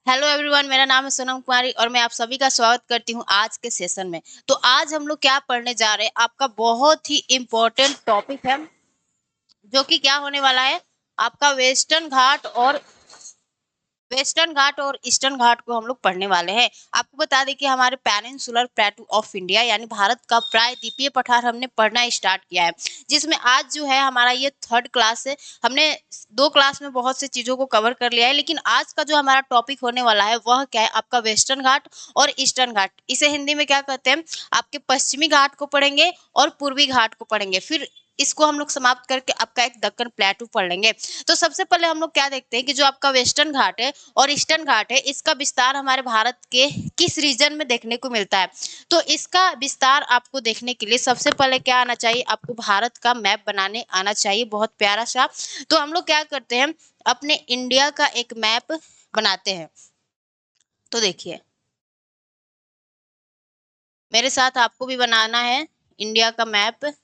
Hello everyone, मेरा नाम है सोनम कुमारी और मैं आप सभी का स्वागत करती हूँ आज के सेशन में। तो आज हम लोग क्या पढ़ने जा रहे हैं, आपका बहुत ही इम्पोर्टेंट टॉपिक है जो कि क्या होने वाला है, आपका वेस्टर्न घाट और ईस्टर्न घाट को हम लोग पढ़ने वाले हैं। आपको बता दें कि हमारे पेनिनसुलर प्लेटू ऑफ इंडिया यानी भारत का प्रायद्वीपीय पठार हमने पढ़ना स्टार्ट किया है, जिसमें आज जो है हमारा ये थर्ड क्लास है। हमने 2 क्लास में बहुत सी चीज़ों को कवर कर लिया है, लेकिन आज का जो हमारा टॉपिक होने वाला है वह क्या है, आपका वेस्टर्न घाट और ईस्टर्न घाट। इसे हिंदी में क्या कहते हैं, आपके पश्चिमी घाट को पढ़ेंगे और पूर्वी घाट को पढ़ेंगे, फिर इसको हम लोग समाप्त करके आपका एक दक्कन प्लेटू पढ़ लेंगे। तो सबसे पहले हम लोग क्या देखते हैं कि जो आपका वेस्टर्न घाट है और ईस्टर्न घाट है, इसका विस्तार हमारे भारत के किस रीजन में देखने को मिलता है। तो इसका विस्तार आपको देखने के लिए सबसे पहले क्या आना चाहिए, आपको भारत का मैप बनाने आना चाहिए, बहुत प्यारा सा। तो हम लोग क्या करते हैं, अपने इंडिया का एक मैप बनाते हैं। तो देखिए, मेरे साथ आपको भी बनाना है इंडिया का मैप।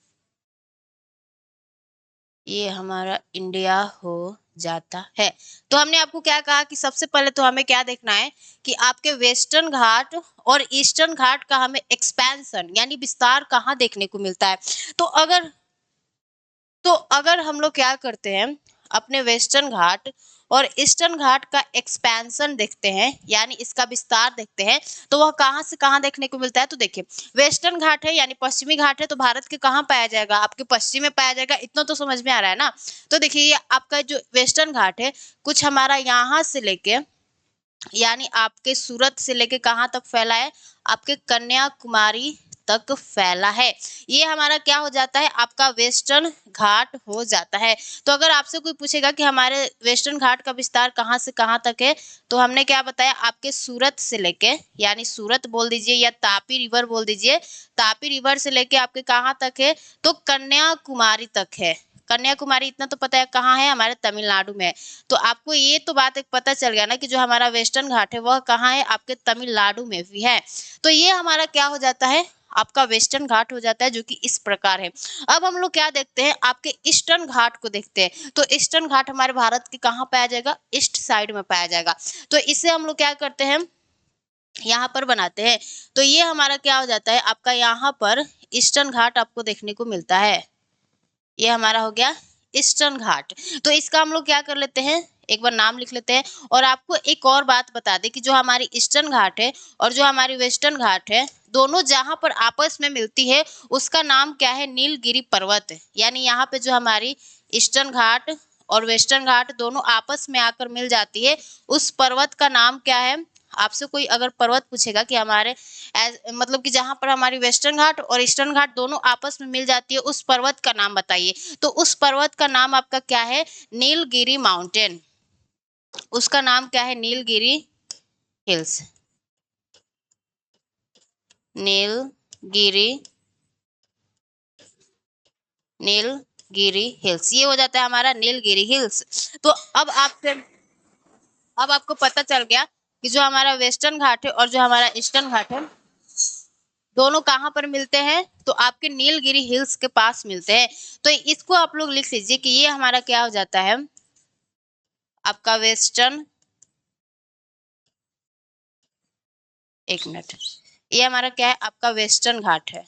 ये हमारा इंडिया हो जाता है। तो हमने आपको क्या कहा कि सबसे पहले तो हमें क्या देखना है कि आपके वेस्टर्न घाट और ईस्टर्न घाट का हमें एक्सपेंशन यानी विस्तार कहाँ देखने को मिलता है। तो अगर हम लोग क्या करते हैं, अपने वेस्टर्न घाट और ईस्टर्न घाट का एक्सपेंशन देखते हैं यानी इसका विस्तार देखते हैं, तो वह कहाँ से कहाँ देखने को मिलता है। तो देखिए, वेस्टर्न घाट है यानी पश्चिमी घाट है, तो भारत के कहाँ पाया जाएगा, आपके पश्चिम में पाया जाएगा। इतना तो समझ में आ रहा है ना। तो देखिए, ये आपका जो वेस्टर्न घाट है कुछ हमारा यहाँ से लेके यानी आपके सूरत से लेके कहाँ तक फैला है, आपके कन्याकुमारी तक फैला है। ये हमारा क्या हो जाता है, आपका वेस्टर्न घाट हो जाता है। तो अगर आपसे कोई पूछेगा कि हमारे वेस्टर्न घाट का विस्तार कहाँ से कहाँ तक है, तो हमने क्या बताया, आपके सूरत से लेके यानी सूरत बोल दीजिए या तापी रिवर बोल दीजिए, तापी रिवर से लेके आपके कहाँ तक है, तो कन्याकुमारी तक है। कन्याकुमारी इतना तो पता है कहाँ है, हमारे तमिलनाडु में है। तो आपको ये तो बात एक पता चल गया ना कि जो हमारा वेस्टर्न घाट है वह कहाँ है, आपके तमिलनाडु में भी है। तो ये हमारा क्या हो जाता है, आपका वेस्टर्न घाट हो जाता है, जो कि इस प्रकार है। अब हम लोग क्या देखते हैं, आपके ईस्टर्न घाट को देखते हैं। तो ईस्टर्न घाट हमारे भारत के कहाँ पाया जाएगा, ईस्ट साइड में पाया जाएगा। तो इसे हम लोग क्या करते हैं, यहाँ पर बनाते हैं। तो ये हमारा क्या हो जाता है, आपका यहाँ पर ईस्टर्न घाट आपको देखने को मिलता है। ये हमारा हो गया ईस्टर्न घाट। तो इसका हम लोग क्या कर लेते हैं, एक बार नाम लिख लेते हैं। और आपको एक और बात बता दें कि जो हमारी ईस्टर्न घाट है और जो हमारी वेस्टर्न घाट है, दोनों जहां पर आपस में मिलती है उसका नाम क्या है, नीलगिरी पर्वत। यानी यहाँ पे जो हमारी ईस्टर्न घाट और वेस्टर्न घाट दोनों आपस में आकर मिल जाती है, उस पर्वत का नाम क्या है। आपसे कोई अगर पर्वत पूछेगा कि हमारे मतलब कि जहां पर हमारी वेस्टर्न घाट और ईस्टर्न घाट दोनों आपस में मिल जाती है, उस पर्वत का नाम बताइए। तो उस पर्वत का नाम आपका क्या है, नीलगिरी माउंटेन। उसका नाम क्या है, नीलगिरी हिल्स। नीलगिरी नीलगिरी हिल्स, ये हो जाता है हमारा नीलगिरी हिल्स। तो अब आपको पता चल गया कि जो हमारा वेस्टर्न घाट है और जो हमारा ईस्टर्न घाट है दोनों कहाँ पर मिलते हैं, तो आपके नीलगिरी हिल्स के पास मिलते हैं। तो इसको आप लोग लिख लीजिए कि ये हमारा क्या हो जाता है, आपका वेस्टर्न, एक मिनट, ये हमारा क्या है, आपका वेस्टर्न घाट है।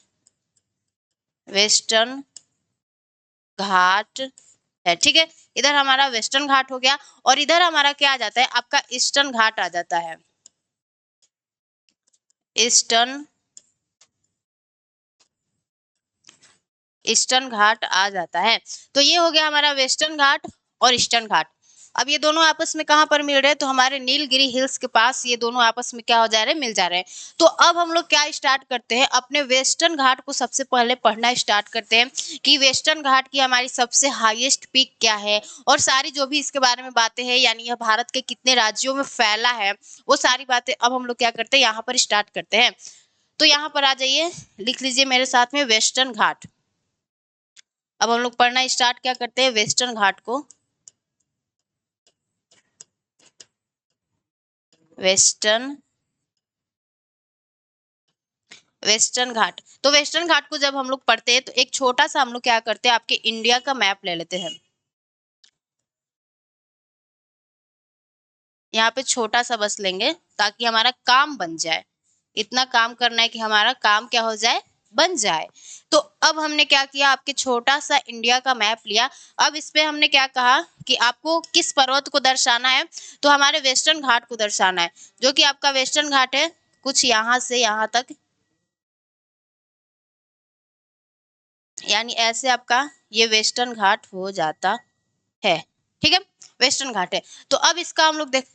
वेस्टर्न घाट है, ठीक है। इधर हमारा वेस्टर्न घाट हो गया और इधर हमारा क्या आ जाता है, आपका ईस्टर्न घाट आ जाता है। ईस्टर्न ईस्टर्न घाट आ जाता है। तो ये हो गया हमारा वेस्टर्न घाट और ईस्टर्न घाट। अब ये दोनों आपस में कहाँ पर मिल रहे हैं, तो हमारे नीलगिरी हिल्स के पास ये दोनों आपस में क्या हो जा रहे हैं, मिल जा रहे हैं। तो अब हम लोग क्या स्टार्ट करते हैं, अपने वेस्टर्न घाट को सबसे पहले पढ़ना स्टार्ट करते हैं कि वेस्टर्न घाट की हमारी सबसे हाईएस्ट पीक क्या है, और सारी जो भी इसके बारे में बातें हैं, यानी यह भारत के कितने राज्यों में फैला है, वो सारी बातें अब हम लोग क्या करते हैं, यहाँ पर स्टार्ट करते हैं। तो यहाँ पर आ जाइए, लिख लीजिए मेरे साथ में वेस्टर्न घाट। अब हम लोग पढ़ना स्टार्ट क्या करते हैं, वेस्टर्न घाट को। वेस्टर्न घाट। तो वेस्टर्न घाट को जब हम लोग पढ़ते हैं तो एक छोटा सा हम लोग क्या करते हैं, आपके इंडिया का मैप ले लेते हैं। यहाँ पे छोटा सा बस लेंगे ताकि हमारा काम बन जाए। इतना काम करना है कि हमारा काम क्या हो जाए, बन जाए। तो अब हमने क्या किया, आपके छोटा सा इंडिया का मैप लिया। अब इस पे हमने क्या कहा कि आपको किस पर्वत को दर्शाना है, तो हमारे वेस्टर्न घाट को दर्शाना है, जो कि आपका वेस्टर्न घाट है कुछ यहाँ से यहाँ तक, यानी ऐसे आपका ये वेस्टर्न घाट हो जाता है। ठीक है, वेस्टर्न घाट है। तो अब इसका हम लोग देख,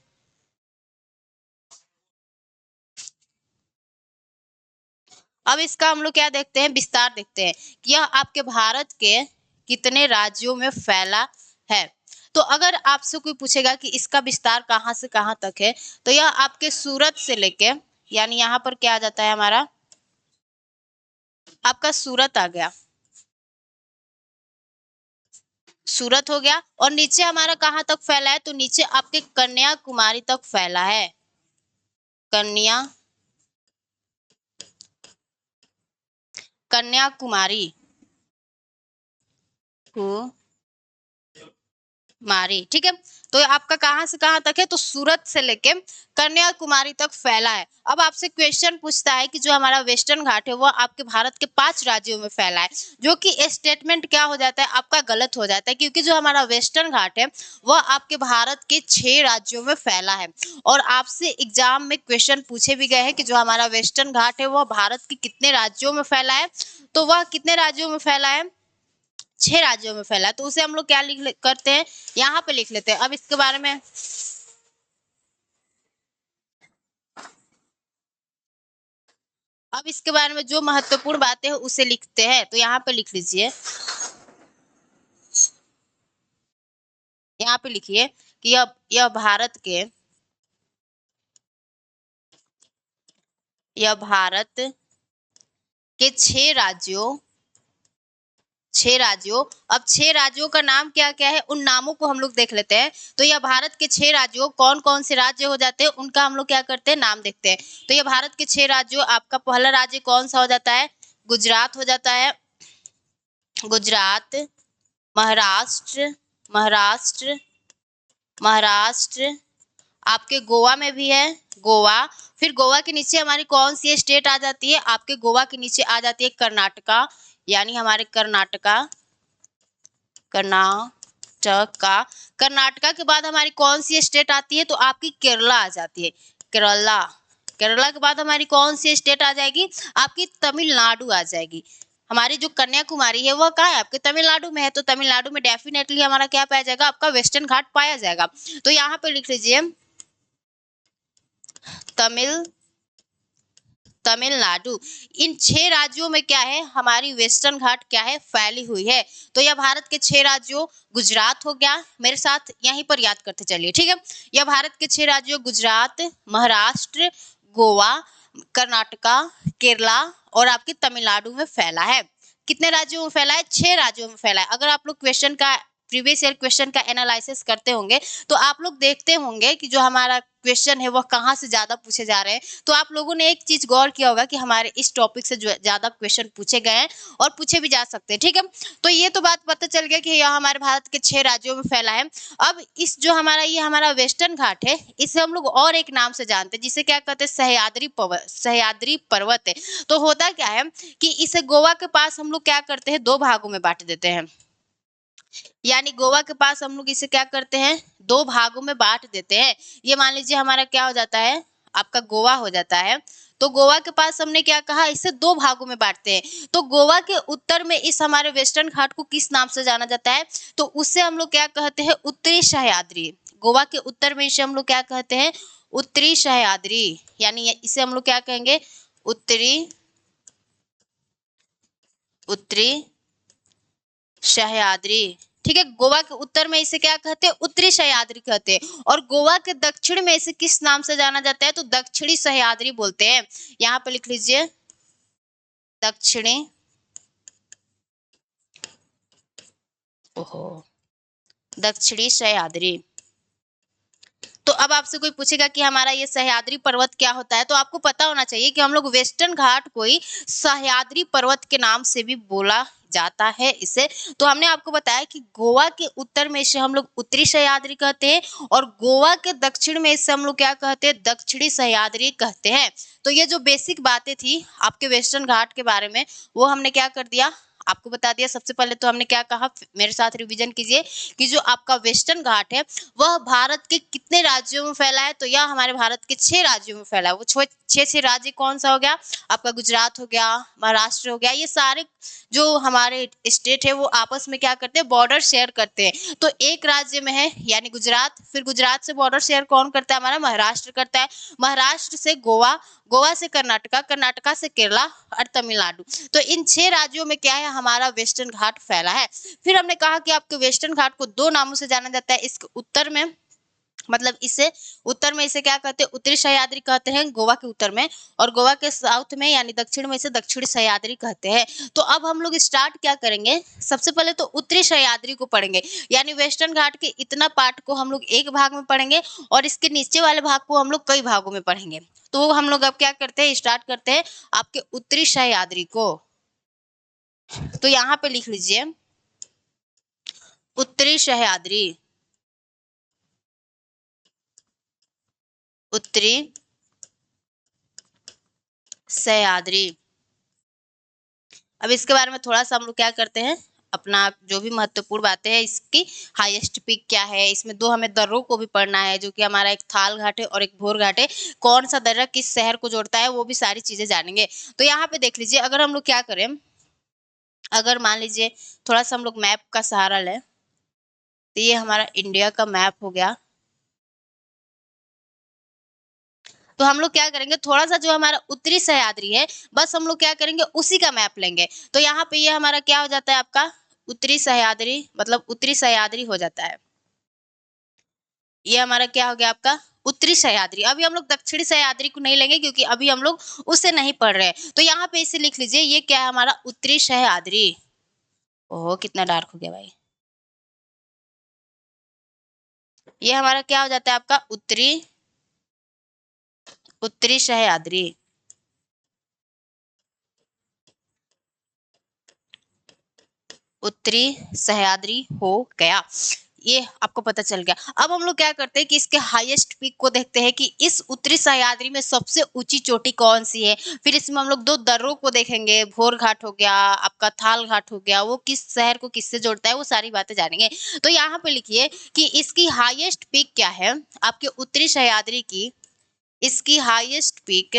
अब इसका हम लोग क्या देखते हैं, विस्तार देखते हैं कि यह आपके भारत के कितने राज्यों में फैला है। तो अगर आपसे कोई पूछेगा कि इसका विस्तार कहाँ से कहाँ तक है, तो यह आपके सूरत से लेके, यानी यहाँ पर क्या आ जाता है हमारा, आपका सूरत आ गया, सूरत हो गया। और नीचे हमारा कहाँ तक फैला है, तो नीचे आपके कन्याकुमारी तक फैला है, कन्याकुमारी मारी। ठीक है, तो आपका कहाँ से कहाँ तक है, तो सूरत से लेके कन्याकुमारी तक फैला है। अब आपसे क्वेश्चन पूछता है कि जो हमारा वेस्टर्न घाट है वो आपके भारत के 5 राज्यों में फैला है, जो कि स्टेटमेंट क्या हो जाता है आपका, गलत हो जाता है, क्योंकि जो हमारा वेस्टर्न घाट है वह आपके भारत के 6 राज्यों में फैला है। और आपसे एग्जाम में क्वेश्चन पूछे भी गए हैं कि जो हमारा वेस्टर्न घाट है वह भारत के कितने राज्यों में फैला है, तो वह कितने राज्यों में फैला है, 6 राज्यों में फैला है। तो उसे हम लोग क्या करते हैं, यहाँ पे लिख लेते हैं। अब इसके बारे में जो महत्वपूर्ण बातें हैं उसे लिखते हैं। तो यहाँ पे लिख लीजिए, यहाँ पे लिखिए कि यह भारत के, यह भारत के 6 राज्यों, अब 6 राज्यों का नाम क्या क्या है, उन नामों को हम लोग देख लेते हैं। तो यह भारत के 6 राज्यों, कौन कौन से राज्य हो जाते हैं उनका हम लोग क्या करते हैं, नाम देखते हैं। तो यह भारत के 6 राज्यों, आपका पहला राज्य कौन सा हो जाता है, गुजरात हो जाता है, गुजरात, महाराष्ट्र, महाराष्ट्र, महाराष्ट्र, आपके गोवा में भी है, गोवा। फिर गोवा के नीचे हमारी कौन सी स्टेट आ जाती है, आपके गोवा के नीचे आ जाती है कर्नाटका, यानी हमारे कर्नाटका, कर्नाटका। कर्नाटका के बाद हमारी कौन सी स्टेट आती है, तो आपकी केरला आ जाती है, केरला। केरला के बाद हमारी कौन सी स्टेट आ जाएगी, आपकी तमिलनाडु आ जाएगी। हमारी जो कन्याकुमारी है वह कहाँ है, आपके तमिलनाडु में है। तो तमिलनाडु में डेफिनेटली हमारा क्या पाया जाएगा, आपका वेस्टर्न घाट पाया जाएगा। तो यहाँ पे लिख लीजिए तमिलनाडु। इन 6 राज्यों में क्या है, हमारी वेस्टर्न घाट क्या है, फैली हुई है। तो यह भारत के 6 राज्यों, गुजरात हो गया, मेरे साथ यहीं पर याद करते चलिए। ठीक है, यह भारत के 6 राज्यों गुजरात, महाराष्ट्र, गोवा, कर्नाटका, केरला और आपके तमिलनाडु में फैला है। कितने राज्यों में फैला है, 6 राज्यों में फैला है। अगर आप लोग क्वेश्चन का, प्रीवियस ईयर क्वेश्चन का एनालिसिस करते होंगे तो आप लोग देखते होंगे कि जो हमारा क्वेश्चन है वह कहाँ से ज्यादा पूछे जा रहे हैं। तो आप लोगों ने एक चीज गौर किया होगा कि हमारे इस टॉपिक से जो ज्यादा क्वेश्चन पूछे गए हैं और पूछे भी जा सकते हैं। ठीक है, तो ये तो बात पता चल गया कि यह हमारे भारत के 6 राज्यों में फैला है। अब इस जो हमारा ये हमारा वेस्टर्न घाट है, इसे हम लोग और एक नाम से जानते हैं, जिसे क्या कहते हैं, सह्याद्री पर्वत है। तो होता क्या है कि इसे गोवा के पास हम लोग क्या करते हैं, 2 भागों में बांट देते हैं। यानी गोवा के पास हम लोग इसे क्या करते हैं, 2 भागों में बांट देते हैं। ये मान लीजिए हमारा क्या हो जाता है, आपका गोवा हो जाता है। तो गोवा के पास हमने क्या कहा, इसे 2 भागों में बांटते हैं। तो गोवा के उत्तर में इस हमारे वेस्टर्न घाट को किस नाम से जाना जाता है, तो उससे हम लोग क्या कहते हैं, उत्तरी सह्याद्री। गोवा के उत्तर में इसे हम लोग क्या कहते हैं, उत्तरी सह्याद्री। यानी इसे हम लोग क्या कहेंगे, उत्तरी उत्तरी सह्याद्री। ठीक है, गोवा के उत्तर में इसे क्या कहते हैं, उत्तरी सह्याद्री कहते हैं। और गोवा के दक्षिण में इसे किस नाम से जाना जाता है, तो दक्षिणी सह्याद्री बोलते हैं। यहाँ पे लिख लीजिए दक्षिणी, ओहो, दक्षिणी सह्याद्री। तो अब आपसे कोई पूछेगा कि हमारा ये सह्याद्री पर्वत क्या होता है, तो आपको पता होना चाहिए कि हम लोग वेस्टर्न घाट को ही सह्याद्री पर्वत के नाम से भी बोला जाता है इसे। तो हमने आपको बताया कि गोवा के उत्तर में इसे हम लोग उत्तरी सह्याद्री कहते हैं और गोवा के दक्षिण में इसे हम लोग क्या कहते हैं, दक्षिणी सह्याद्री कहते हैं। तो ये जो बेसिक बातें थी आपके वेस्टर्न घाट के बारे में वो हमने क्या कर दिया, आपको बता दिया। सबसे पहले तो हमने क्या कहा, मेरे साथ रिवीजन कीजिए कि जो आपका वेस्टर्न घाट है वह भारत के कितने राज्यों में फैला है, तो यह हमारे भारत के 6 राज्यों में फैला है। वो 6 राज्य कौन सा हो गया, आपका गुजरात हो गया, महाराष्ट्र हो गया, ये सारे जो हमारे स्टेट है वो आपस में क्या करते हैं, बॉर्डर शेयर करते हैं। तो एक राज्य में है यानी गुजरात, फिर गुजरात से बॉर्डर शेयर कौन करता है, हमारा महाराष्ट्र करता है, महाराष्ट्र से गोवा, गोवा से कर्नाटका, कर्नाटका से केरला और तमिलनाडु। तो इन 6 राज्यों में क्या है, हमारा वेस्टर्न घाट फैला है। फिर हमने कहा कि आपके वेस्टर्न घाट को 2 नामों से जाना जाता है। इसके उत्तर में मतलब इसे उत्तर में इसे क्या कहते हैं, उत्तरी सह्याद्री कहते हैं गोवा के उत्तर में, और गोवा के साउथ में यानी दक्षिण में इसे दक्षिणी सह्याद्री कहते हैं। तो अब हम लोग स्टार्ट क्या करेंगे, सबसे पहले तो उत्तरी सह्याद्री को पढ़ेंगे, यानी वेस्टर्न घाट के इतना पार्ट को हम लोग एक भाग में पढ़ेंगे और इसके नीचे वाले भाग को हम लोग कई भागों में पढ़ेंगे। तो हम लोग अब क्या करते हैं, स्टार्ट करते हैं आपके उत्तरी सह्याद्री को। तो यहाँ पे लिख लीजिए उत्तरी सह्याद्री, उत्तरी सह्याद्री। अब इसके बारे में थोड़ा सा हम लोग क्या करते हैं, अपना जो भी महत्वपूर्ण बातें हैं, इसकी हाईएस्ट पीक क्या है, इसमें 2 हमें दर्रों को भी पढ़ना है, जो कि हमारा एक थाल घाट है और एक भोर घाट है, कौन सा दर्रा किस शहर को जोड़ता है, वो भी सारी चीजें जानेंगे। तो यहाँ पे देख लीजिए, अगर हम लोग क्या करें, अगर मान लीजिए थोड़ा सा हम लोग मैप का सहारा लें, तो ये हमारा इंडिया का मैप हो गया। तो हम लोग क्या करेंगे, थोड़ा सा जो हमारा उत्तरी सह्याद्री है बस हम लोग क्या करेंगे, उसी का मैप लेंगे। तो यहाँ पे ये हमारा क्या हो जाता है, आपका उत्तरी सह्याद्री, मतलब उत्तरी सह्याद्री हो जाता है। ये हमारा क्या हो गया, आपका उत्तरी सह्याद्री। अभी हम लोग दक्षिणी सह्याद्री को नहीं लेंगे क्योंकि अभी हम लोग उसे नहीं पढ़ रहे हैं। तो यहाँ पे इसे लिख लीजिए, ये क्या है, हमारा उत्तरी सह्याद्री। ओहो कितना डार्क हो गया भाई। ये हमारा क्या हो जाता है, आपका उत्तरी, उत्तरी सह्याद्री। उत्तरी सह्याद्री हो गया, ये आपको पता चल गया। अब हम लोग क्या करते हैं कि इसके हाईएस्ट पीक को देखते हैं कि इस उत्तरी सह्याद्री में सबसे ऊंची चोटी कौन सी है। फिर इसमें हम लोग 2 दर्रों को देखेंगे, भोर घाट हो गया, आपका थाल घाट हो गया, वो किस शहर को किससे जोड़ता है, वो सारी बातें जानेंगे। तो यहाँ पे लिखिए कि इसकी हाईएस्ट पीक क्या है, आपके उत्तरी सह्याद्री की इसकी हाईएस्ट पीक,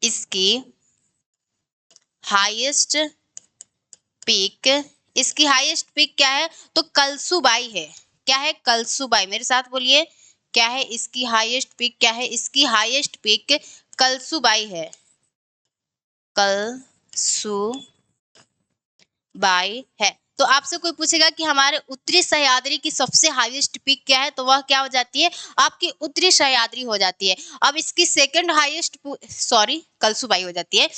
इसकी हाईएस्ट पीक, इसकी हाईएस्ट पीक क्या है, तो कलसुबाई है। क्या है, कलसुबाई, मेरे साथ बोलिए, क्या है इसकी हाईएस्ट पीक, क्या है इसकी हाईएस्ट पीक, कलसुबाई है, कलसुबाई है। तो आपसे कोई पूछेगा कि हमारे उत्तरी सह्याद्री की सबसे हाईएस्ट पीक क्या है, तो वह क्या हो जाती है, आपकी उत्तरी सह्याद्री हो जाती है। अब इसकी सेकंड हाईएस्ट, सॉरी कलसुबाई हो जाती है,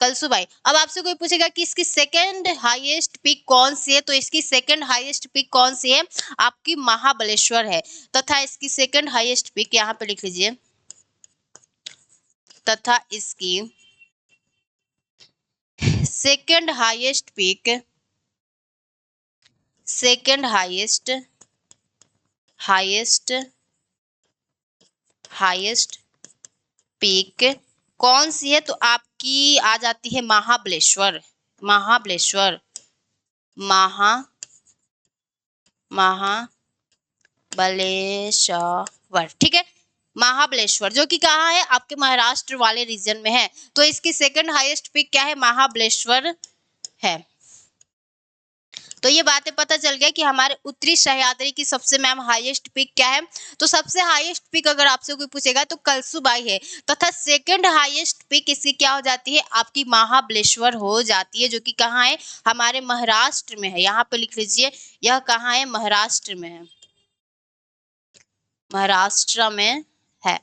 कलसुबाई। अब आपसे कोई पूछेगा कि इसकी सेकंड हाईएस्ट पीक कौन सी है, तो इसकी सेकंड हाईएस्ट पीक कौन सी है, आपकी महाबलेश्वर है। तथा इसकी सेकंड हाईएस्ट पीक यहाँ पे लिख लीजिए, तथा इसकी second highest peak, second highest highest highest peak कौन सी है, तो आपकी आ जाती है महाबलेश्वर, महाबलेश्वर, महाबलेश्वर, ठीक है, महाबलेश्वर, जो कि कहाँ है, आपके महाराष्ट्र वाले रीजन में है। तो इसकी सेकंड हाईएस्ट पीक क्या है, महाबलेश्वर है। तो ये बातें पता चल गया कि हमारे उत्तरी सह्याद्री की सबसे मैम हाईएस्ट पीक क्या है, तो सबसे हाईएस्ट पीक अगर आपसे कोई पूछेगा तो कलसुबाई है। तथा सेकंड हाईएस्ट पीक इसकी क्या हो जाती है, आपकी महाबलेश्वर हो जाती है, जो कि कहाँ है, हमारे महाराष्ट्र में है। यहाँ पे लिख लीजिए, यह कहाँ है, महाराष्ट्र में है, महाराष्ट्र में है।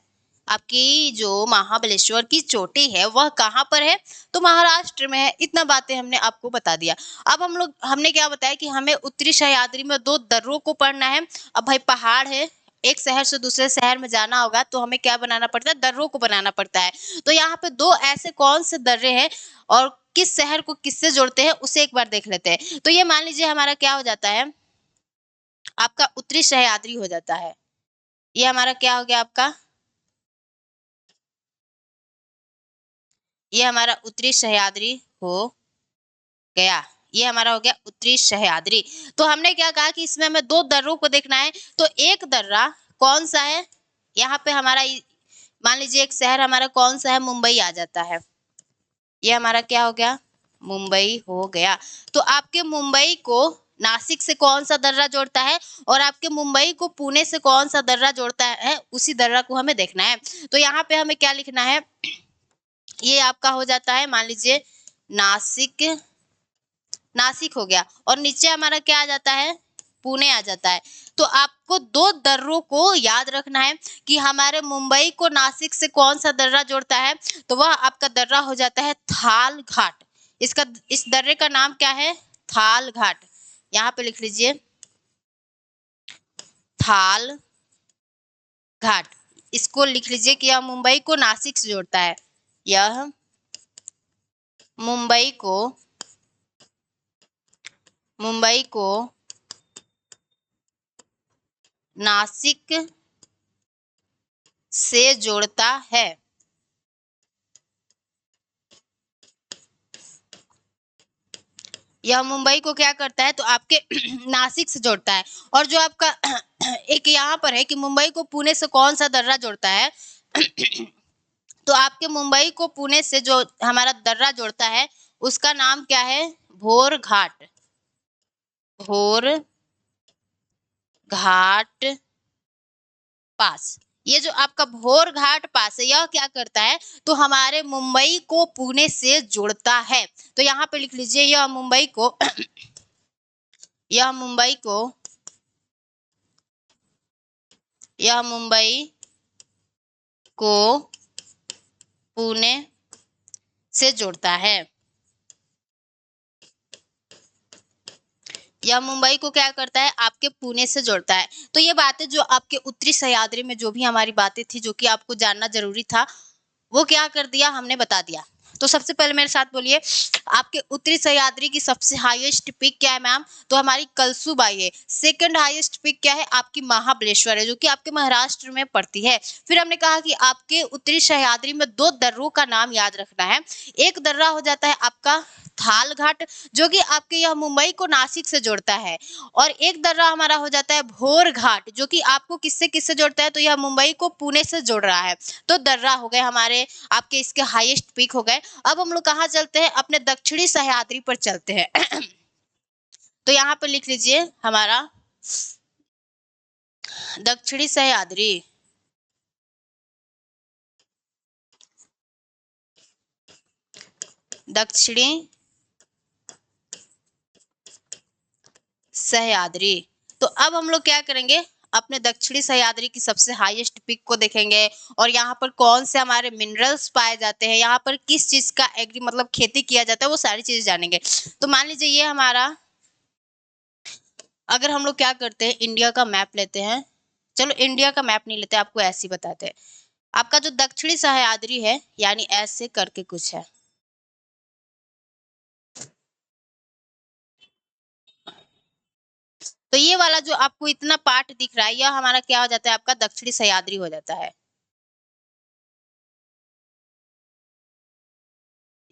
आपकी जो महाबलेश्वर की चोटी है वह कहाँ पर है, तो महाराष्ट्र में है। इतना बातें हमने आपको बता दिया। अब हमने क्या बताया कि हमें उत्तरी सह्याद्री में 2 दर्रों को पढ़ना है। अब भाई पहाड़ है, एक शहर से दूसरे शहर में जाना होगा तो हमें क्या बनाना पड़ता है, दर्रों को बनाना पड़ता है। तो यहाँ पे दो ऐसे कौन से दर्रे हैं और किस शहर को किससे जोड़ते हैं उसे एक बार देख लेते हैं। तो ये मान लीजिए हमारा क्या हो जाता है, आपका उत्तरी सह्याद्री हो जाता है। ये हमारा क्या हो गया आपका, ये हमारा उत्तरी सह्याद्री हो गया। ये हमारा हो गया उत्तरी सह्याद्री। तो हमने क्या कहा कि इसमें हमें दो दर्रों को देखना है। तो एक दर्रा कौन सा है, यहाँ पे हमारा मान लीजिए एक शहर हमारा कौन सा है, मुंबई आ जाता है। ये हमारा क्या हो गया, मुंबई हो गया। तो आपके मुंबई को नासिक से कौन सा दर्रा जोड़ता है और आपके मुंबई को पुणे से कौन सा दर्रा जोड़ता है, उसी दर्रा को हमें देखना है। तो यहाँ पे हमें क्या लिखना है, ये आपका हो जाता है मान लीजिए नासिक, नासिक हो गया और नीचे हमारा क्या आ जाता है, पुणे आ जाता है। तो आपको दो दर्रों को याद रखना है कि हमारे मुंबई को नासिक से कौन सा दर्रा जोड़ता है, तो वह आपका दर्रा हो जाता है थाल घाट। इसका इस दर्रे का नाम क्या है, थाल घाट। यहाँ पे लिख लीजिए थाल घाट। इसको लिख लीजिए कि यह मुंबई को नासिक से जोड़ता है, यह मुंबई को नासिक से जोड़ता है। यह मुंबई को क्या करता है, तो आपके नासिक से जोड़ता है। और जो आपका एक यहाँ पर है कि मुंबई को पुणे से कौन सा दर्रा जोड़ता है तो आपके मुंबई को पुणे से जो हमारा दर्रा जोड़ता है उसका नाम क्या है, भोर घाट। भोर घाट पास। ये जो आपका भोर घाट पास है, यह क्या करता है, तो हमारे मुंबई को पुणे से जोड़ता है। तो यहाँ पे लिख लीजिए यह मुंबई को यह मुंबई को यह मुंबई को पुणे से जोड़ता है। यह मुंबई को क्या करता है, आपके पुणे से जोड़ता है। तो ये बातें जो आपके उत्तरी सह्याद्री में जो भी हमारी बातें थी जो कि आपको जानना जरूरी था, वो क्या कर दिया, हमने बता दिया। तो सबसे पहले मेरे साथ बोलिए, आपके उत्तरी सह्याद्री की सबसे हाईएस्ट पीक क्या है मैम, तो हमारी कलसुबाई है। सेकंड हाईएस्ट पीक क्या है, आपकी महाबलेश्वर है जो कि आपके महाराष्ट्र में पड़ती है। फिर हमने कहा कि आपके उत्तरी सह्याद्री में दो दर्रों का नाम याद रखना है। एक दर्रा हो जाता है आपका थाल घाट जो कि आपके यह मुंबई को नासिक से जोड़ता है, और एक दर्रा हमारा हो जाता है भोर घाट जो कि आपको किससे किससे जोड़ता है, तो यह मुंबई को पुणे से जोड़ रहा है। तो दर्रा हो गए हमारे आपके, इसके हाईएस्ट पीक हो गए। अब हम लोग कहाँ चलते हैं, अपने दक्षिणी सह्याद्री पर चलते हैं तो यहाँ पर लिख लीजिए हमारा दक्षिणी सह्याद्री। दक्षिणी सह्याद्री। तो अब हम लोग क्या करेंगे, अपने दक्षिणी सह्याद्री की सबसे हाईएस्ट पीक को देखेंगे और यहाँ पर कौन से हमारे मिनरल्स पाए जाते हैं, यहाँ पर किस चीज का एग्री मतलब खेती किया जाता है, वो सारी चीजें जानेंगे। तो मान लीजिए ये हमारा, अगर हम लोग क्या करते हैं इंडिया का मैप लेते हैं, चलो इंडिया का मैप नहीं लेते, आपको ऐसे ही बताते हैं। आपका जो दक्षिणी सह्याद्री है यानी ऐसे करके कुछ है, तो ये वाला जो आपको इतना पार्ट दिख रहा है यह हमारा क्या हो जाता है, आपका दक्षिणी सह्याद्री हो जाता है।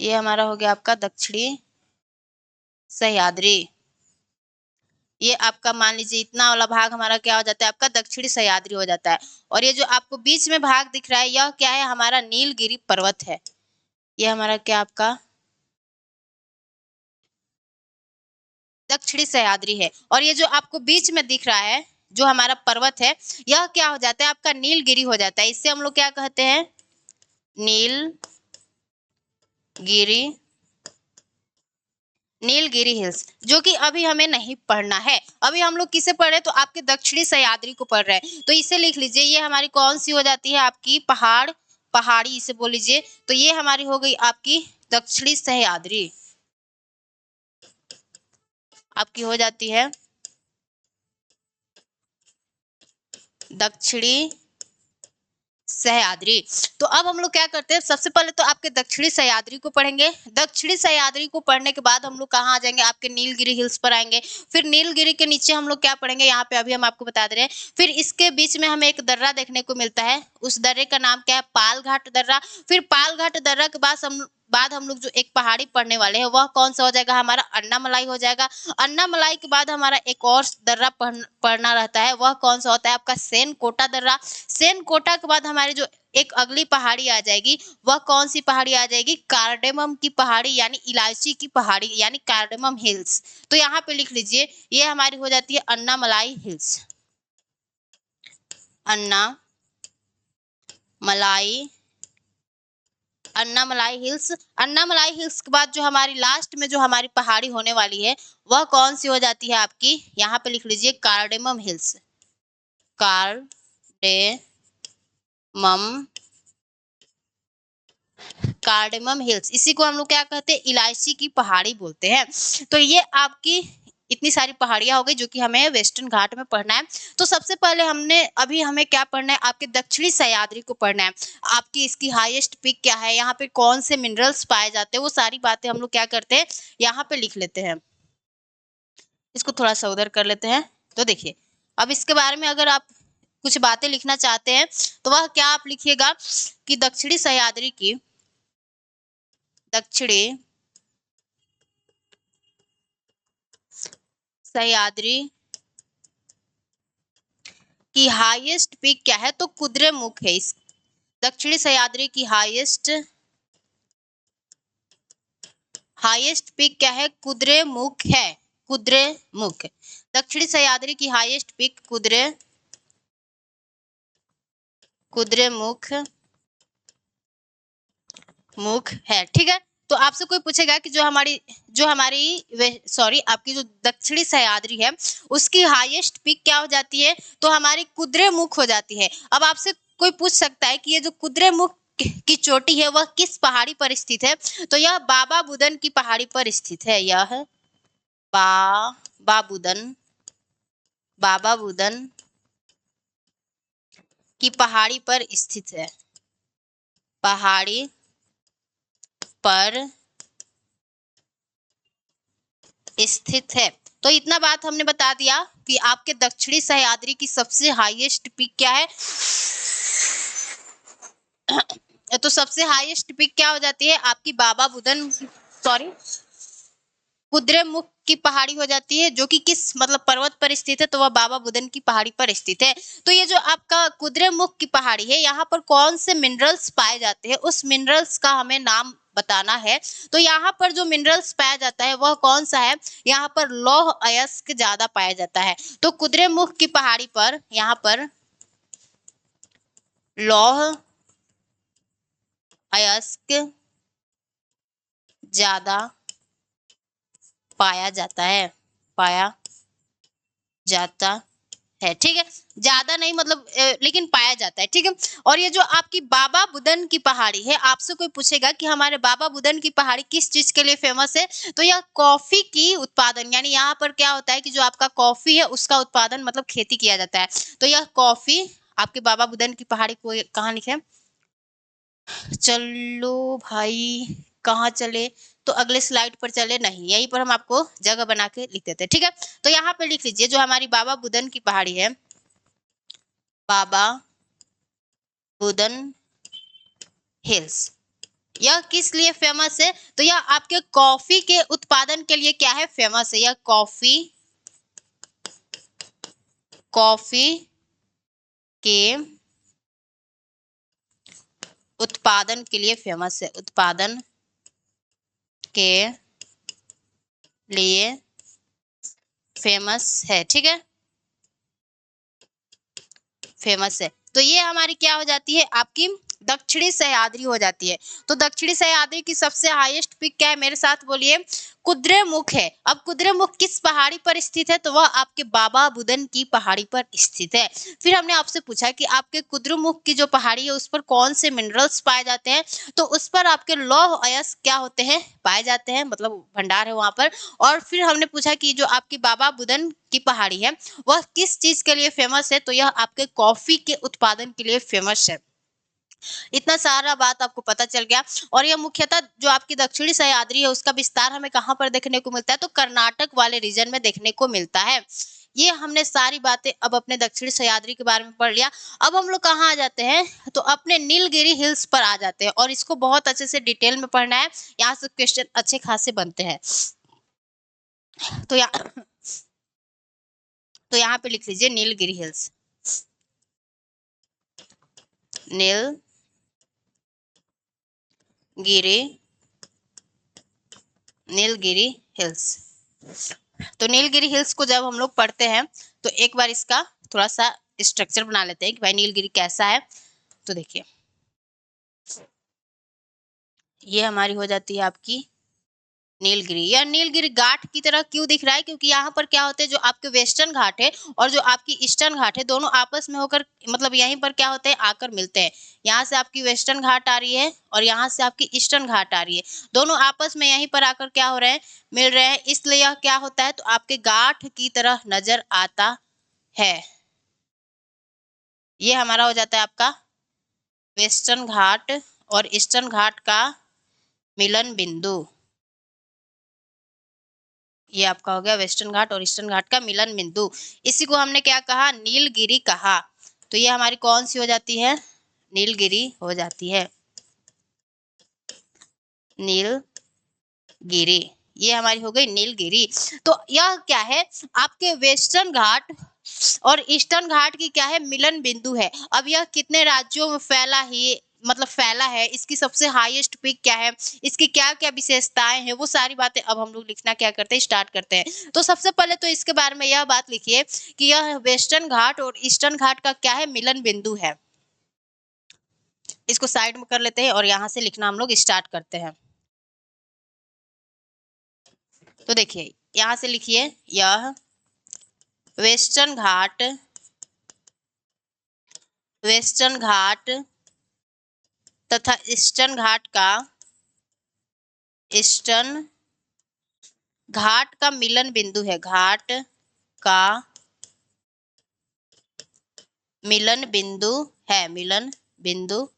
ये हमारा हो गया आपका दक्षिणी सह्याद्री। ये आपका मान लीजिए इतना वाला भाग हमारा क्या हो जाता है, आपका दक्षिणी सह्याद्री हो जाता है। और ये जो आपको बीच में भाग दिख रहा है यह क्या है, हमारा नीलगिरी पर्वत है। ये हमारा क्या आपका दक्षिणी सह्याद्री है। और ये जो आपको बीच में दिख रहा है जो हमारा पर्वत है, यह क्या हो जाता है, आपका नीलगिरी हो जाता है। इससे हम लोग क्या कहते हैं, नीलगिरी, नीलगिरी हिल्स, जो कि अभी हमें नहीं पढ़ना है। अभी हम लोग किसे पढ़ रहे हैं, तो आपके दक्षिणी सह्याद्री को पढ़ रहे हैं। तो इसे लिख लीजिए, ये हमारी कौन सी हो जाती है, आपकी पहाड़ी इसे बोल लीजिए। तो ये हमारी हो गई आपकी दक्षिणी सह्याद्री, आपकी हो जाती है दक्षिणी सह्याद्री। तो अब हम लोग क्या करते हैं, सबसे पहले तो आपके दक्षिणी सह्याद्री को पढ़ेंगे। दक्षिणी सह्याद्री को पढ़ने के बाद हम लोग कहाँ आ जाएंगे, आपके नीलगिरी हिल्स पर आएंगे। फिर नीलगिरी के नीचे हम लोग क्या पढ़ेंगे, यहाँ पे अभी हम आपको बता दे रहे हैं। फिर इसके बीच में हमें एक दर्रा देखने को मिलता है, उस दर्रे का नाम क्या है, पाल घाट दर्रा। फिर पाल घाट दर्रा के बाद हम लोग जो एक पहाड़ी पढ़ने वाले हैं वह कौन सा हो जाएगा, हमारा अन्नामलाई हो जाएगा। अन्नामलाई के बाद हमारा एक और दर्रा पढ़ना रहता है, वह कौन सा होता है आपका सेन कोटा दर्रा। सेन कोटा के बाद हमारे जो एक अगली पहाड़ी आ जाएगी, वह कौन सी पहाड़ी आ जाएगी, कार्डेमम की पहाड़ी यानी इलायची की पहाड़ी यानी कार्डेमम हिल्स। तो यहाँ पे लिख लीजिए, ये हमारी हो जाती है Annamalai hills. Annamalai hills. Annamalai hills के बाद जो हमारी लास्ट में जो हमारी पहाड़ी होने वाली है वह कौन सी हो जाती है आपकी, यहाँ पे लिख लीजिए कार्डेमम हिल्स। कार्डेमम हिल्स, इसी को हम लोग क्या कहते हैं, इलायची की पहाड़ी बोलते हैं। तो ये आपकी इतनी सारी पहाड़ियां हो गई जो कि हमें वेस्टर्न घाट में पढ़ना है। तो सबसे पहले अभी हमें क्या पढ़ना है, आपके दक्षिणी सह्याद्री को पढ़ना है। आपकी इसकी हाईएस्ट पीक क्या है, यहाँ पे कौन से मिनरल्स पाए जाते हैं, वो सारी बातें हम लोग क्या करते हैं, यहाँ पे लिख लेते हैं। इसको थोड़ा सा उधर कर लेते हैं। तो देखिए, अब इसके बारे में अगर आप कुछ बातें लिखना चाहते हैं तो वह क्या आप लिखिएगा कि दक्षिणी सह्याद्री की हाईएस्ट पीक क्या है, तो कुद्रेमुख है। इस दक्षिणी सह्याद्री की हाईएस्ट पीक क्या है, कुद्रेमुख है। कुद्रेमुख, दक्षिणी सह्याद्री की हाईएस्ट पीक कुद्रेमुख है। ठीक है, तो आपसे कोई पूछेगा कि जो हमारी आपकी जो दक्षिणी सह्याद्री है उसकी हाईएस्ट पीक क्या हो जाती है, तो हमारी कुद्रेमुख हो जाती है। अब आपसे कोई पूछ सकता है कि ये जो कुद्रेमुख की चोटी है वह किस पहाड़ी पर स्थित है, तो यह बाबा बुदन की पहाड़ी पर स्थित है। यह बाबा बुदन की पहाड़ी पर स्थित है। पहाड़ी पर स्थित है। तो इतना बात हमने बता दिया कि आपके दक्षिणी सह्याद्री की सबसे हाईएस्ट पीक क्या है। तो सबसे हाईएस्ट पीक क्या हो जाती है आपकी, कुद्रेमुख की पहाड़ी हो जाती है, जो कि किस मतलब पर्वत पर स्थित है, तो वह बाबा बुदन की पहाड़ी पर स्थित है। तो ये जो आपका कुद्रेमुख की पहाड़ी है, यहाँ पर कौन से मिनरल्स पाए जाते हैं, उस मिनरल्स का हमें नाम बताना है। तो यहाँ पर जो मिनरल्स पाया जाता है वह कौन सा है, यहाँ पर लौह अयस्क ज्यादा पाया जाता है। तो कुद्रेमुख की पहाड़ी पर यहाँ पर लौह अयस्क ज्यादा पाया जाता है। ठीक है, ज्यादा नहीं मतलब लेकिन पाया जाता है। ठीक है, और ये जो आपकी बाबा बुदन की पहाड़ी है, आपसे कोई पूछेगा कि हमारे बाबा बुदन की पहाड़ी किस चीज के लिए फेमस है, तो यह कॉफी की उत्पादन, यानी यहाँ पर क्या होता है कि जो आपका कॉफी है उसका उत्पादन मतलब खेती किया जाता है। तो यह कॉफी आपके बाबा बुदन की पहाड़ी को कहाँ लिखे, चलो भाई कहाँ चले, तो अगले स्लाइड पर चले, नहीं यहीं पर हम आपको जगह बना के लिख देते हैं। ठीक है, तो यहाँ पे लिख लीजिए जो हमारी बाबा बुदन की पहाड़ी है, बाबा बुदन हिल्स, यह किस लिए फेमस है, तो यह आपके कॉफी के उत्पादन के लिए क्या है, फेमस है। यह कॉफी के उत्पादन के लिए फेमस है। उत्पादन के लिए फेमस है। ठीक है, फेमस है। तो ये हमारी क्या हो जाती है, आपकी दक्षिणी सह्याद्री हो जाती है। तो दक्षिणी सह्याद्री की सबसे हाईएस्ट पीक क्या है, मेरे साथ बोलिए, कुद्रेमुख है। अब कुद्रेमुख किस पहाड़ी पर स्थित है, तो वह आपके बाबा बुदन की पहाड़ी पर स्थित है। फिर हमने आपसे पूछा कि आपके कुद्रेमुख की जो पहाड़ी है उस पर कौन से मिनरल्स पाए जाते हैं, तो उस पर आपके लौह अयस्क क्या होते हैं, पाए जाते हैं, मतलब भंडार है वहां पर। और फिर हमने पूछा कि जो आपकी बाबा बुदन की पहाड़ी है वह किस चीज के लिए फेमस है, तो यह आपके कॉफी के उत्पादन के लिए फेमस है। इतना सारा बात आपको पता चल गया। और यह मुख्यतः जो आपकी दक्षिणी सह्याद्री है उसका विस्तार हमें कहाँ पर देखने को मिलता है, तो कर्नाटक वाले रीजन में देखने को मिलता है। ये हमने सारी बातें अब अपने दक्षिणी सह्याद्री के बारे में पढ़ लिया। अब हम लोग कहाँ आ जाते हैं, तो अपने नीलगिरी हिल्स पर आ जाते हैं, और इसको बहुत अच्छे से डिटेल में पढ़ना है, यहाँ से क्वेश्चन अच्छे खासे बनते हैं। तो यहाँ तो यहाँ पे लिख लीजिए नीलगिरी हिल्स, नीलगिरी नीलगिरी हिल्स। तो नीलगिरी हिल्स को जब हम लोग पढ़ते हैं तो एक बार इसका थोड़ा सा स्ट्रक्चर बना लेते हैं कि भाई नीलगिरी कैसा है। तो देखिए, ये हमारी हो जाती है आपकी नीलगिरी। या नीलगिरी घाट की तरह क्यों दिख रहा है, क्योंकि यहाँ पर क्या होते हैं, जो आपके वेस्टर्न घाट है और जो आपकी ईस्टर्न घाट है दोनों आपस में होकर, मतलब यहीं पर क्या होते हैं, आकर मिलते हैं। यहाँ से आपकी वेस्टर्न घाट आ रही है और यहाँ से आपकी ईस्टर्न घाट आ रही है, दोनों आपस में यहीं पर आकर क्या हो रहे हैं, मिल रहे हैं, इसलिए यह क्या होता है, तो आपके घाट की तरह नजर आता है। ये हमारा हो जाता है आपका वेस्टर्न घाट और ईस्टर्न घाट का मिलन बिंदु। ये आपका हो गया वेस्टर्न घाट और ईस्टर्न घाट का मिलन बिंदु। इसी को हमने क्या कहा, नीलगिरी कहा। तो ये हमारी कौन सी हो जाती है, नीलगिरी हो जाती है, नीलगिरी। ये हमारी हो गई नीलगिरी। तो यह क्या है, आपके वेस्टर्न घाट और ईस्टर्न घाट की क्या है, मिलन बिंदु है। अब यह कितने राज्यों में फैला ही, मतलब फैला है, इसकी सबसे हाईएस्ट पीक क्या है, इसकी क्या क्या विशेषताएं हैं, वो सारी बातें अब हम लोग लिखना क्या करते हैं, स्टार्ट करते हैं। तो सबसे पहले तो इसके बारे में यह बात लिखिए कि यह वेस्टर्न घाट और ईस्टर्न घाट का क्या है, मिलन बिंदु है। इसको साइड में कर लेते हैं और यहाँ से लिखना हम लोग स्टार्ट करते हैं। तो देखिए, यहाँ से लिखिए, यह वेस्टर्न घाट, वेस्टर्न घाट तथा ईस्टर्न घाट का, ईस्टर्न घाट का मिलन बिंदु है, घाट का मिलन बिंदु है, मिलन बिंदु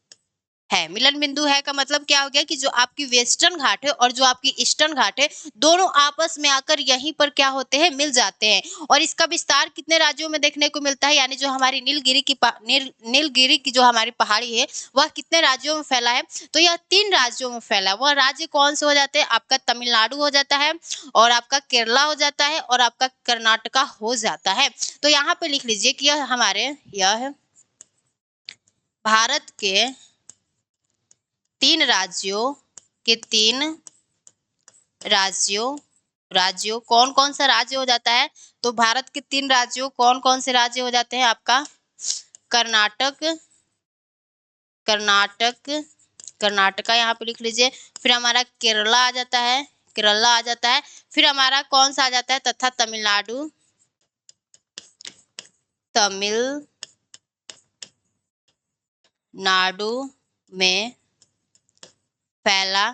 है। मिलन बिंदु है का मतलब क्या हो गया कि जो आपकी वेस्टर्न घाट है और जो आपकी ईस्टर्न घाट है दोनों आपस में आकर यहीं पर क्या होते हैं, मिल जाते हैं। और इसका विस्तार कितने राज्यों में देखने को मिलता है, यानी जो हमारी नीलगिरी की जो हमारी पहाड़ी है वह कितने राज्यों में फैला है, तो यह 3 राज्यों में फैला है। वह राज्य कौन से हो जाते हैं, आपका तमिलनाडु हो जाता है, और आपका केरला हो जाता है, और आपका कर्नाटका हो जाता है। तो यहाँ पे लिख लीजिए कि यह भारत के 3 राज्यों के 3 राज्यों राज्यों कौन कौन सा राज्य हो जाता है, तो भारत के 3 राज्यों कौन कौन से राज्य हो जाते हैं, आपका कर्नाटक, कर्नाटक कर्नाटका यहाँ पे लिख लीजिए, फिर हमारा केरला आ जाता है, केरला आ जाता है, फिर हमारा कौन सा आ जाता है, तथा तमिलनाडु, तमिलनाडु में फैला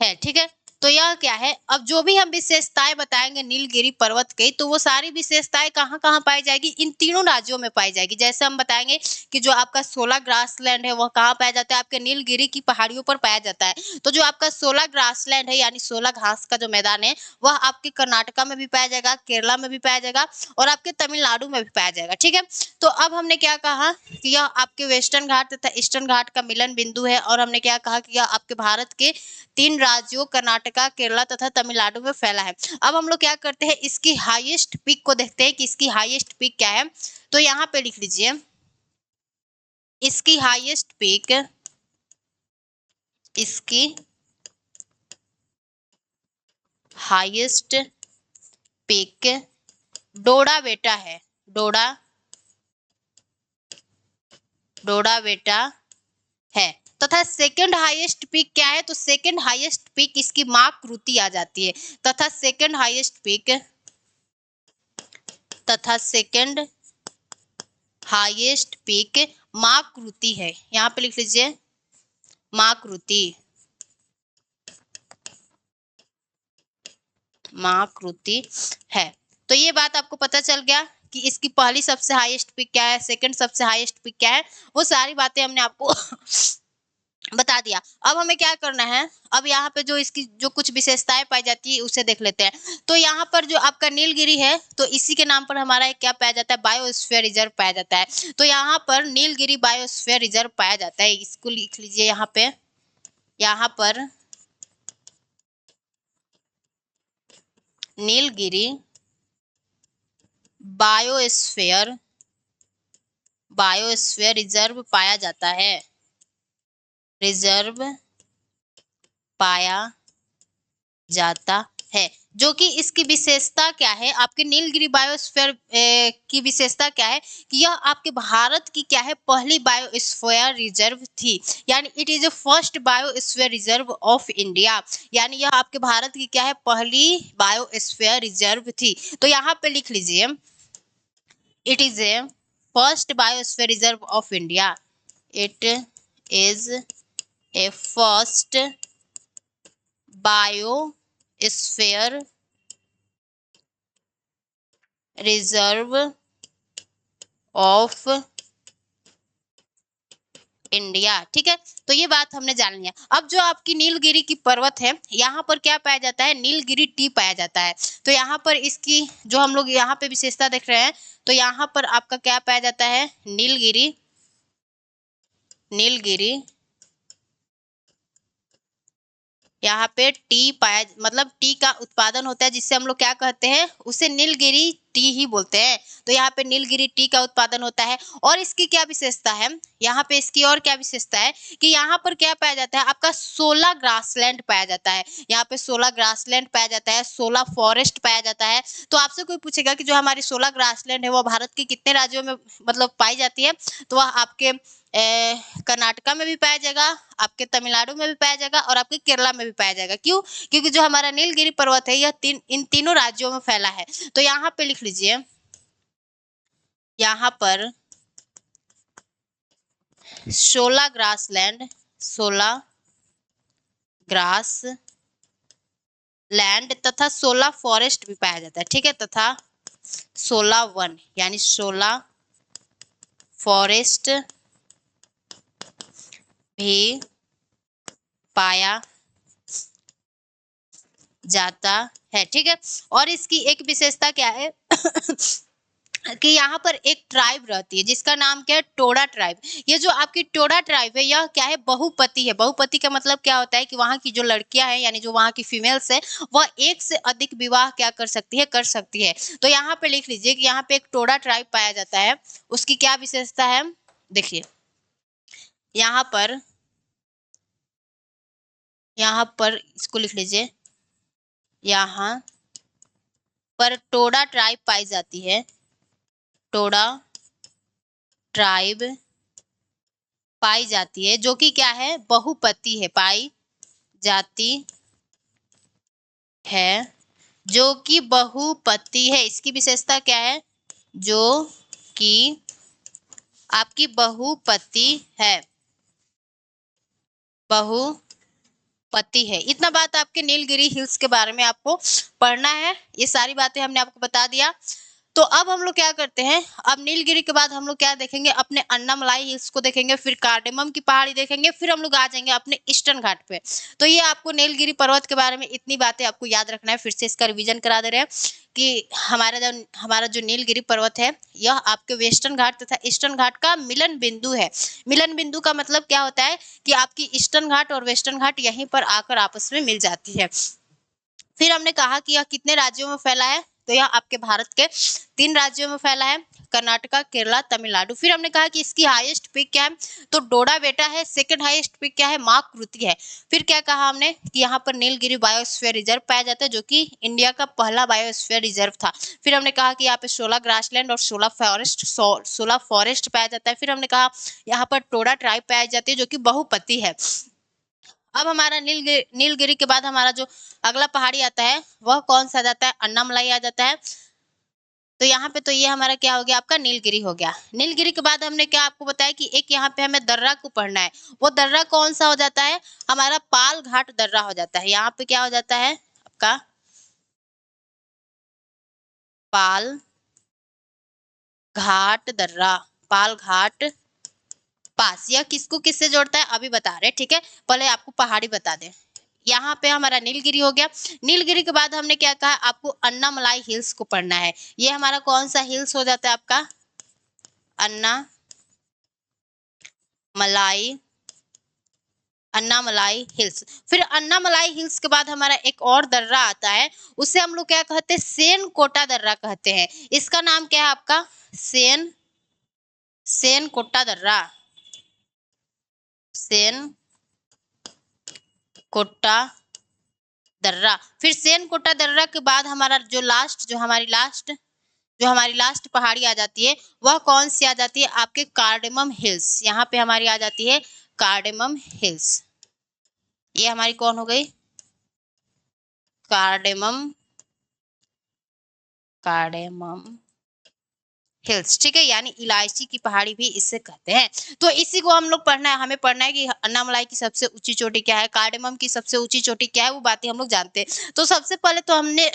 है। ठीक है, तो यह क्या है, अब जो भी हम विशेषताएं बताएंगे नीलगिरी पर्वत की, तो वो सारी विशेषताएं कहाँ कहाँ पाई जाएगी, इन तीनों राज्यों में पाई जाएगी। जैसे हम बताएंगे कि जो आपका 16 ग्रासलैंड है वह कहाँ पाया जाता है, आपके नीलगिरी की पहाड़ियों पर पाया जाता है। तो जो आपका 16 ग्रासलैंड है यानी 16 घास का जो मैदान है वह आपके कर्नाटका में भी पाया जाएगा, केरला में भी पाया जाएगा, और आपके तमिलनाडु में भी पाया जाएगा। ठीक है, तो अब हमने क्या कहा कि यह आपके वेस्टर्न घाट तथा ईस्टर्न घाट का मिलन बिंदु है, और हमने क्या कहा कि यह आपके भारत के 3 राज्यों कर्नाटका, केरला तथा तमिलनाडु में फैला है। अब हम लोग क्या करते हैं, इसकी हाईएस्ट पीक को देखते हैं कि इसकी हाईएस्ट पीक क्या है। तो यहाँ पे लिख लीजिए, इसकी हाईएस्ट पीक, इसकी हाईएस्ट पीक डोडा बेटा है, डोडा डोडा बेटा है। तथा सेकंड हाईएस्ट पीक क्या है, तो सेकंड हाईएस्ट पीक इसकी माकृति आ जाती है। तथा सेकंड हाईएस्ट पीक, तथा सेकंड हाईएस्ट पीक माकृति है। यहाँ पे लिख लीजिए माकृति, माकृति है। तो ये बात आपको पता चल गया कि इसकी पहली सबसे हाईएस्ट पीक क्या है, सेकंड सबसे हाईएस्ट पीक क्या है, वो सारी बातें हमने आपको बता दिया। अब हमें क्या करना है, अब यहाँ पे जो इसकी जो कुछ विशेषताएं पाई जाती है उसे देख लेते हैं। तो यहाँ पर जो आपका नीलगिरी है, तो इसी के नाम पर हमारा एक क्या पाया जाता है, बायोस्फीयर रिजर्व पाया जाता है। तो यहाँ पर नीलगिरी बायोस्फीयर रिजर्व पाया जाता है, इसको लिख लीजिए यहाँ पे, यहाँ पर नीलगिरी बायोस्फीयर रिजर्व पाया जाता है, रिजर्व पाया जाता है। जो कि इसकी विशेषता क्या है, आपके नीलगिरी बायोस्फीयर की विशेषता क्या है कि यह आपके भारत की क्या है, पहली बायोस्फीयर रिजर्व थी। यानी it is the first biosphere reserve of India, यानी यह आपके भारत की क्या है, पहली बायोस्फीयर रिजर्व थी। तो यहाँ पे लिख लीजिए it is a first biosphere reserve of India, it is a first biosphere reserve of India. ठीक है, तो ये बात हमने जान लिया। अब जो आपकी नीलगिरी की पर्वत है, यहाँ पर क्या पाया जाता है, नीलगिरी टी पाया जाता है। तो यहाँ पर इसकी जो हम लोग यहाँ पे विशेषता देख रहे हैं, तो यहाँ पर आपका क्या पाया जाता है, नीलगिरी, नीलगिरी यहाँ पे टी पाया, मतलब टी का उत्पादन होता है, जिससे हम लोग क्या कहते हैं, उसे नीलगिरी टी ही बोलते हैं। तो यहाँ पे नीलगिरी टी का उत्पादन होता है। और इसकी क्या विशेषता है, यहाँ पे इसकी और क्या विशेषता है कि यहाँ पर क्या पाया जाता है, आपका 16 ग्रासलैंड पाया जाता है। यहाँ पे 16 ग्रासलैंड पाया जाता है, 16 फॉरेस्ट पाया जाता है। तो आपसे कोई पूछेगा कि जो हमारी 16 ग्रासलैंड है वो भारत के कितने राज्यों में मतलब पाई जाती है, तो वह आपके कर्नाटका में भी पाया जाएगा, आपके तमिलनाडु में भी पाया जाएगा और आपके केरला में भी पाया जाएगा। क्यों, क्योंकि जो हमारा नीलगिरी पर्वत है यह इन तीनों राज्यों में फैला है। तो यहाँ पे लिख लीजिए, यहाँ पर 16 ग्रासलैंड, 16 ग्रास लैंड तथा 16 फॉरेस्ट भी पाया जाता है। ठीक है, तथा 16 वन, यानी 16 फॉरेस्ट भी पाया जाता है। ठीक है, और इसकी एक विशेषता क्या है कि यहाँ पर एक ट्राइब रहती है जिसका नाम क्या है, टोडा ट्राइब। ये जो आपकी टोडा ट्राइब है यह क्या है, बहुपति है। बहुपति का मतलब क्या होता है कि वहाँ की जो लड़कियां हैं, यानी जो वहाँ की फीमेल्स है, वह एक से अधिक विवाह क्या कर सकती है, कर सकती है। तो यहाँ पे लिख लीजिए कि यहाँ पे एक टोडा ट्राइब पाया जाता है, उसकी क्या विशेषता है, देखिए यहाँ पर इसको लिख लीजिए, यहाँ पर टोडा ट्राइब पाई जाती है, टोडा ट्राइब पाई जाती है, जो कि क्या है, बहुपति है, पाई जाती है, जो कि बहुपति है। इसकी विशेषता क्या है, जो कि आपकी बहुपति है, बहुपति है। इतना बात आपके नीलगिरी हिल्स के बारे में आपको पढ़ना है। ये सारी बातें हमने आपको बता दिया। तो अब हम लोग क्या करते हैं, अब नीलगिरी के बाद हम लोग क्या देखेंगे, अपने अन्नामलाई हिल्स को देखेंगे, फिर कार्डेमम की पहाड़ी देखेंगे, फिर हम लोग आ जाएंगे अपने ईस्टर्न घाट पे। तो ये आपको नीलगिरी पर्वत के बारे में इतनी बातें आपको याद रखना है। फिर से इसका रिवीजन करा दे रहे हैं कि हमारा जो नीलगिरी पर्वत है यह आपके वेस्टर्न घाट तथा ईस्टर्न घाट का मिलन बिंदु है। मिलन बिंदु का मतलब क्या होता है कि आपकी ईस्टर्न घाट और वेस्टर्न घाट यहीं पर आकर आपस में मिल जाती है। फिर हमने कहा कि यह कितने राज्यों में फैला है, तो यह आपके भारत के 3 राज्यों में फैला है, कर्नाटका, केरला, तमिलनाडु। फिर हमने कहा कि इसकी हाईएस्ट पीक क्या है, तो डोडा बेटा है। सेकंड हाईएस्ट पीक क्या है, माकृति है। फिर क्या कहा हमने कि यहाँ पर नीलगिरी बायोस्फीयर रिजर्व पाया जाता है, जो कि इंडिया का पहला बायोस्फीयर रिजर्व था। फिर हमने कहा कि यहाँ पे 16 ग्रासलैंड और 16 फॉरेस्ट पाया जाता है। फिर हमने कहा यहाँ पर टोडा ट्राइब पाई जाती है, जो कि बहुपति है। अब हमारा नीलगिरी के बाद हमारा जो अगला पहाड़ी आता है वह कौन सा आ जाता है, अन्नामलाई आ जाता है। तो यहाँ पे तो ये हमारा क्या हो गया, आपका नीलगिरी हो गया। नीलगिरी के बाद हमने क्या आपको बताया कि एक यहाँ पे हमें दर्रा को पढ़ना है। वो दर्रा कौन सा हो जाता है, हमारा पाल घाट दर्रा हो जाता है। यहाँ पे क्या हो जाता है आपका पाल घाट दर्रा, पाल घाट पास। यह किसको किससे जोड़ता है अभी बता रहे, ठीक है, पहले आपको पहाड़ी बता दें। यहाँ पे हमारा नीलगिरी हो गया। नीलगिरी के बाद हमने क्या कहा, आपको अन्नामलाई हिल्स को पढ़ना है। ये हमारा कौन सा हिल्स हो जाता है, आपका अन्नामलाई हिल्स। फिर अन्नामलाई हिल्स के बाद हमारा एक और दर्रा आता है, उसे हम लोग क्या कहते हैं, सेनकोटा दर्रा कहते हैं। इसका नाम क्या है आपका, सेनकोटा दर्रा, सेनकोटा दर्रा। फिर सेनकोटा दर्रा के बाद हमारा जो हमारी लास्ट पहाड़ी आ जाती है वह कौन सी आ जाती है, आपके कार्डेमम हिल्स। यहाँ पे हमारी आ जाती है कार्डेमम हिल्स। ये हमारी कौन हो गई, कार्डेमम हिल्स, ठीक है, यानी इलायची की पहाड़ी भी इससे कहते हैं। तो इसी को हम लोग पढ़ना है, हमें पढ़ना है कि अन्नामलाई की सबसे ऊंची चोटी क्या है, कार्डेमम की सबसे ऊंची चोटी क्या है, वो बातें हम लोग जानते हैं। तो सबसे पहले तो हमने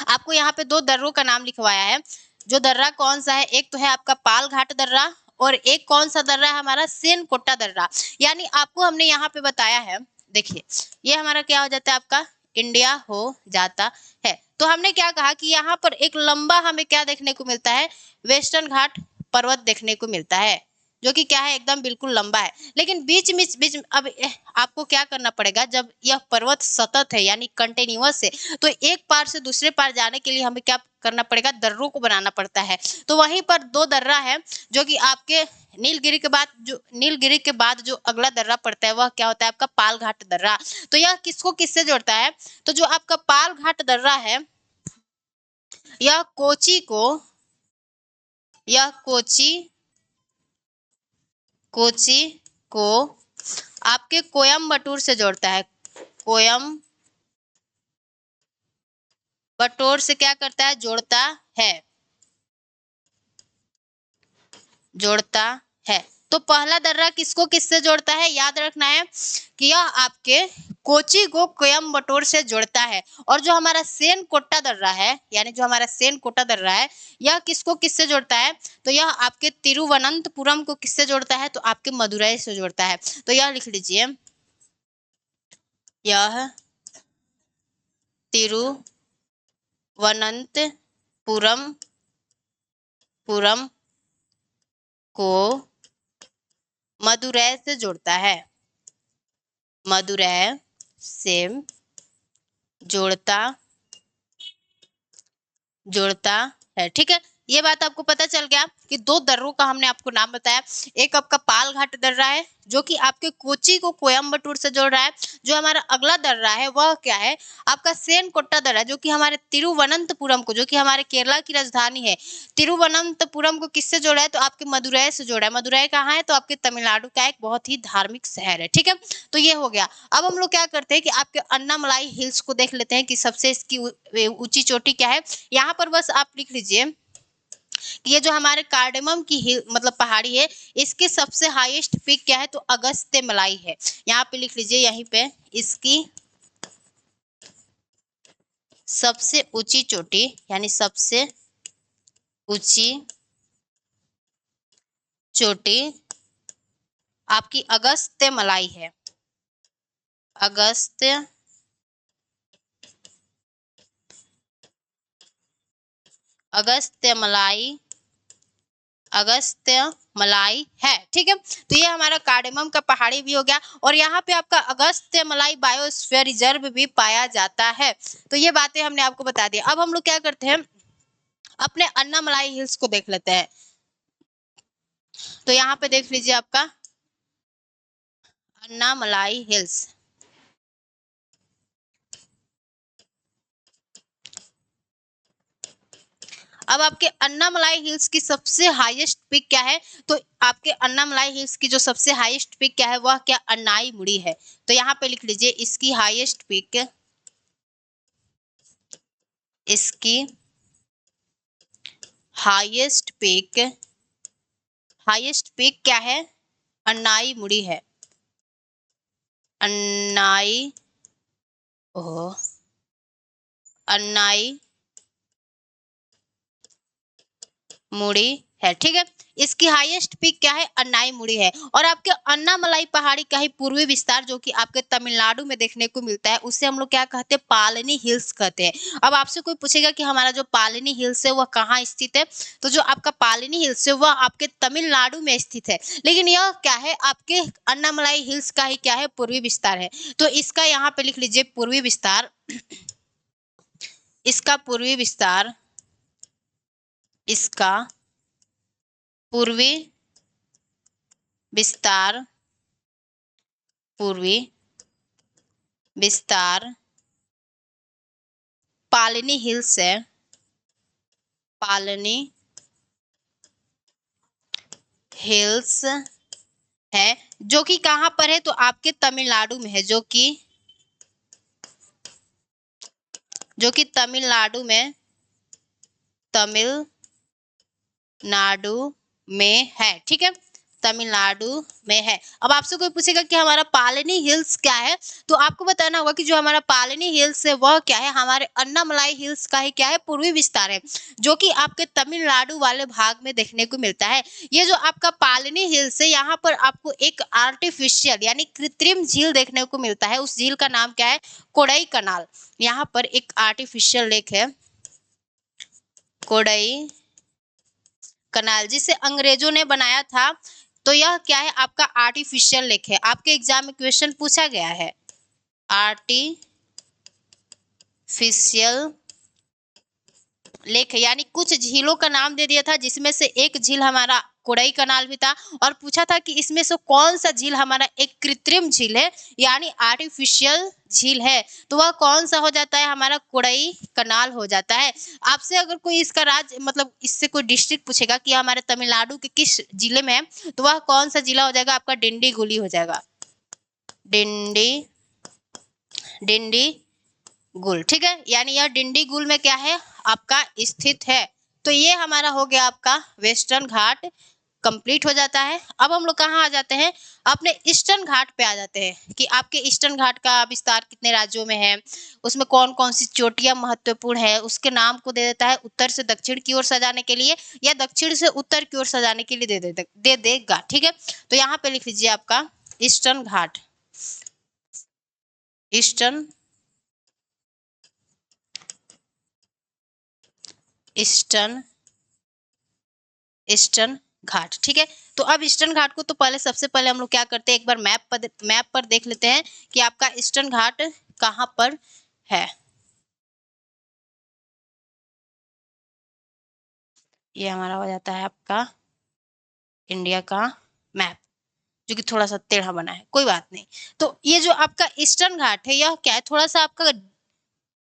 आपको यहाँ पे दो दर्रों का नाम लिखवाया है। जो दर्रा कौन सा है, एक तो है आपका पाल घाट दर्रा और एक कौन सा दर्रा है, हमारा सेनकोटा दर्रा। यानी आपको हमने यहाँ पे बताया है, देखिए ये हमारा क्या हो जाता है, आपका इंडिया हो जाता है। तो हमने क्या कहा कि यहाँ पर एक लंबा हमें क्या देखने को मिलता है, वेस्टर्न घाट पर्वत देखने को मिलता है, जो कि क्या है, एकदम बिल्कुल लंबा है। लेकिन बीच में अब आपको क्या करना पड़ेगा, जब यह पर्वत सतत है यानी कंटिन्यूअस है, तो एक पार से दूसरे पार जाने के लिए हमें क्या करना पड़ेगा, दर्रों को बनाना पड़ता है। तो वहीं पर दो दर्रा है, जो कि आपके नीलगिरी के बाद जो अगला दर्रा पड़ता है वह क्या होता है, आपका पाल घाट दर्रा। तो यह किसको किससे जोड़ता है, तो जो आपका पाल घाट दर्रा है यह कोची को आपके कोयम्बटूर से जोड़ता है। कोयम्बटूर से क्या करता है, जोड़ता है। तो पहला दर्रा किसको किससे जोड़ता है, याद रखना है कि यह आपके कोची को कोयम्बटूर से जोड़ता है। और जो हमारा सेनकोटा दर्रा है, यानी जो हमारा सेनकोटा दर्रा है, यह किसको किससे जोड़ता है, तो यह आपके तिरुवनंतपुरम को किससे जोड़ता है, तो आपके मदुरई से जोड़ता है। तो यह लिख लीजिए, यह तिरुवनंतपुरम को मदुरै से जोड़ता है, मदुरै से जोड़ता है, ठीक है। ये बात आपको पता चल गया कि दो दर्रों का हमने आपको नाम बताया। एक आपका पाल घाट दर्रा है, जो कि आपके कोची को कोयम्बटूर से जोड़ रहा है। जो हमारा अगला दर्रा है वह क्या है, आपका सेनकोटा दर्रा, जो कि हमारे तिरुवनंतपुरम को, जो कि हमारे केरला की राजधानी है, तिरुवनंतपुरम को किससे जोड़ा है, तो आपके मदुरै से जोड़ा है। मदुरै कहाँ है, तो आपके तमिलनाडु का एक बहुत ही धार्मिक शहर है, ठीक है। तो ये हो गया। अब हम लोग क्या करते हैं कि आपके अन्नामलाई हिल्स को देख लेते हैं कि सबसे इसकी ऊंची चोटी क्या है। यहाँ पर बस आप लिख लीजिए कि ये जो हमारे कार्डेमम की मतलब पहाड़ी है, इसकी सबसे हाईएस्ट पीक क्या है, तो अगस्त्य मलाई है। यहाँ पे लिख लीजिए, यहीं पे इसकी सबसे ऊंची चोटी यानी सबसे ऊंची चोटी आपकी अगस्त्य मलाई है, अगस्त्य मलाई है, ठीक है। तो ये हमारा कार्डेमम का पहाड़ी भी हो गया। और यहाँ पे आपका अगस्त्य मलाई बायोस्फीयर रिजर्व भी पाया जाता है। तो ये बातें हमने आपको बता दी। अब हम लोग क्या करते हैं, अपने अन्नामलाई हिल्स को देख लेते हैं। तो यहाँ पे देख लीजिए आपका अन्नामलाई हिल्स। अब आपके अन्नामलाई हिल्स की सबसे हाईएस्ट पीक क्या है? तो आपके अन्नामलाई हिल्स की जो सबसे हाईएस्ट पीक क्या है, वह क्या अन्नाई मुड़ी है। तो यहाँ पे लिख लीजिए इसकी हाईएस्ट पीक, इसकी हाईएस्ट पीक क्या है? अन्नाई मुड़ी है। अन्नाई ओ अन्नाई मुड़ी है, ठीक है। इसकी हाईएस्ट पीक क्या है? अन्नाई मुड़ी है। और आपके अन्नामलाई पहाड़ी का ही पूर्वी विस्तार जो कि आपके तमिलनाडु में देखने को मिलता है, उसे हम लोग क्या कहते हैं? पालनी हिल्स कहते हैं। अब आपसे कोई पूछेगा कि हमारा जो पालनी हिल्स है वह कहाँ स्थित है, तो जो आपका पालनी हिल्स है वह आपके तमिलनाडु में स्थित है। लेकिन यह क्या है? आपके अन्नामलाई हिल्स का ही क्या है? पूर्वी विस्तार है। तो इसका यहाँ पे लिख लीजिए पूर्वी विस्तार। इसका पूर्वी विस्तार, इसका पूर्वी विस्तार, पूर्वी विस्तार पालनी हिल्स है। पालनी हिल्स है, जो कि कहां पर है? तो आपके तमिलनाडु में है, जो कि तमिलनाडु में, तमिलनाडु में है, ठीक है। तमिलनाडु में है। अब आपसे कोई पूछेगा कि हमारा पालनी हिल्स क्या है, तो आपको बताना होगा कि जो हमारा पालनी हिल्स है वह क्या है? हमारे अन्नामलाई हिल्स का ही क्या है? पूर्वी विस्तार है, जो कि आपके तमिलनाडु वाले भाग में देखने को मिलता है। ये जो आपका पालनी हिल्स है, यहाँ पर आपको एक आर्टिफिशियल यानी कृत्रिम झील देखने को मिलता है। उस झील का नाम क्या है? कोडई कनाल। यहाँ पर एक आर्टिफिशियल लेक है, कोडई कनाल, जिसे अंग्रेजों ने बनाया था। तो यह क्या है? आपका आर्टिफिशियल लेक है। आपके एग्जाम में क्वेश्चन पूछा गया है, आर्टिफिशियल लेक है, यानी कुछ झीलों का नाम दे दिया था, जिसमें से एक झील हमारा कोडई कनाल भी था, और पूछा था कि इसमें से कौन सा झील हमारा एक कृत्रिम झील है, यानी आर्टिफिशियल झील है। तो वह कौन सा हो जाता है? हमारा कोडई कनाल हो जाता है। आपसे अगर कोई इसका राज्य मतलब इससे कोई डिस्ट्रिक्ट पूछेगा कि हमारे तमिलनाडु के किस जिले में है, तो वह कौन सा जिला हो जाएगा? आपका डिंडीगुली हो जाएगा। डिंडीगुल, ठीक है। यानी यह डिंडीगुल में क्या है? आपका स्थित है। तो ये हमारा हो गया आपका वेस्टर्न घाट कंप्लीट हो जाता है। अब हम लोग कहाँ आ जाते हैं? अपने ईस्टर्न घाट पे आ जाते हैं कि आपके ईस्टर्न घाट का विस्तार कितने राज्यों में है, उसमें कौन कौन सी चोटियां महत्वपूर्ण है, उसके नाम को दे देता है उत्तर से दक्षिण की ओर सजाने के लिए, या दक्षिण से उत्तर की ओर सजाने के लिए दे देगा, ठीक है। तो यहाँ पे लिख लीजिए आपका ईस्टर्न घाट, ईस्टर्न ईस्टर्न ईस्टर्न घाट, ठीक है। तो अब ईस्टर्न घाट को तो पहले सबसे पहले हम लोग क्या करते हैं? एक बार मैप पर देख लेते हैं कि आपका ईस्टर्न घाट कहाँ पर है। ये हमारा हो जाता है आपका इंडिया का मैप, जो कि थोड़ा सा टेढ़ा बना है, कोई बात नहीं। तो ये जो आपका ईस्टर्न घाट है, यह क्या है?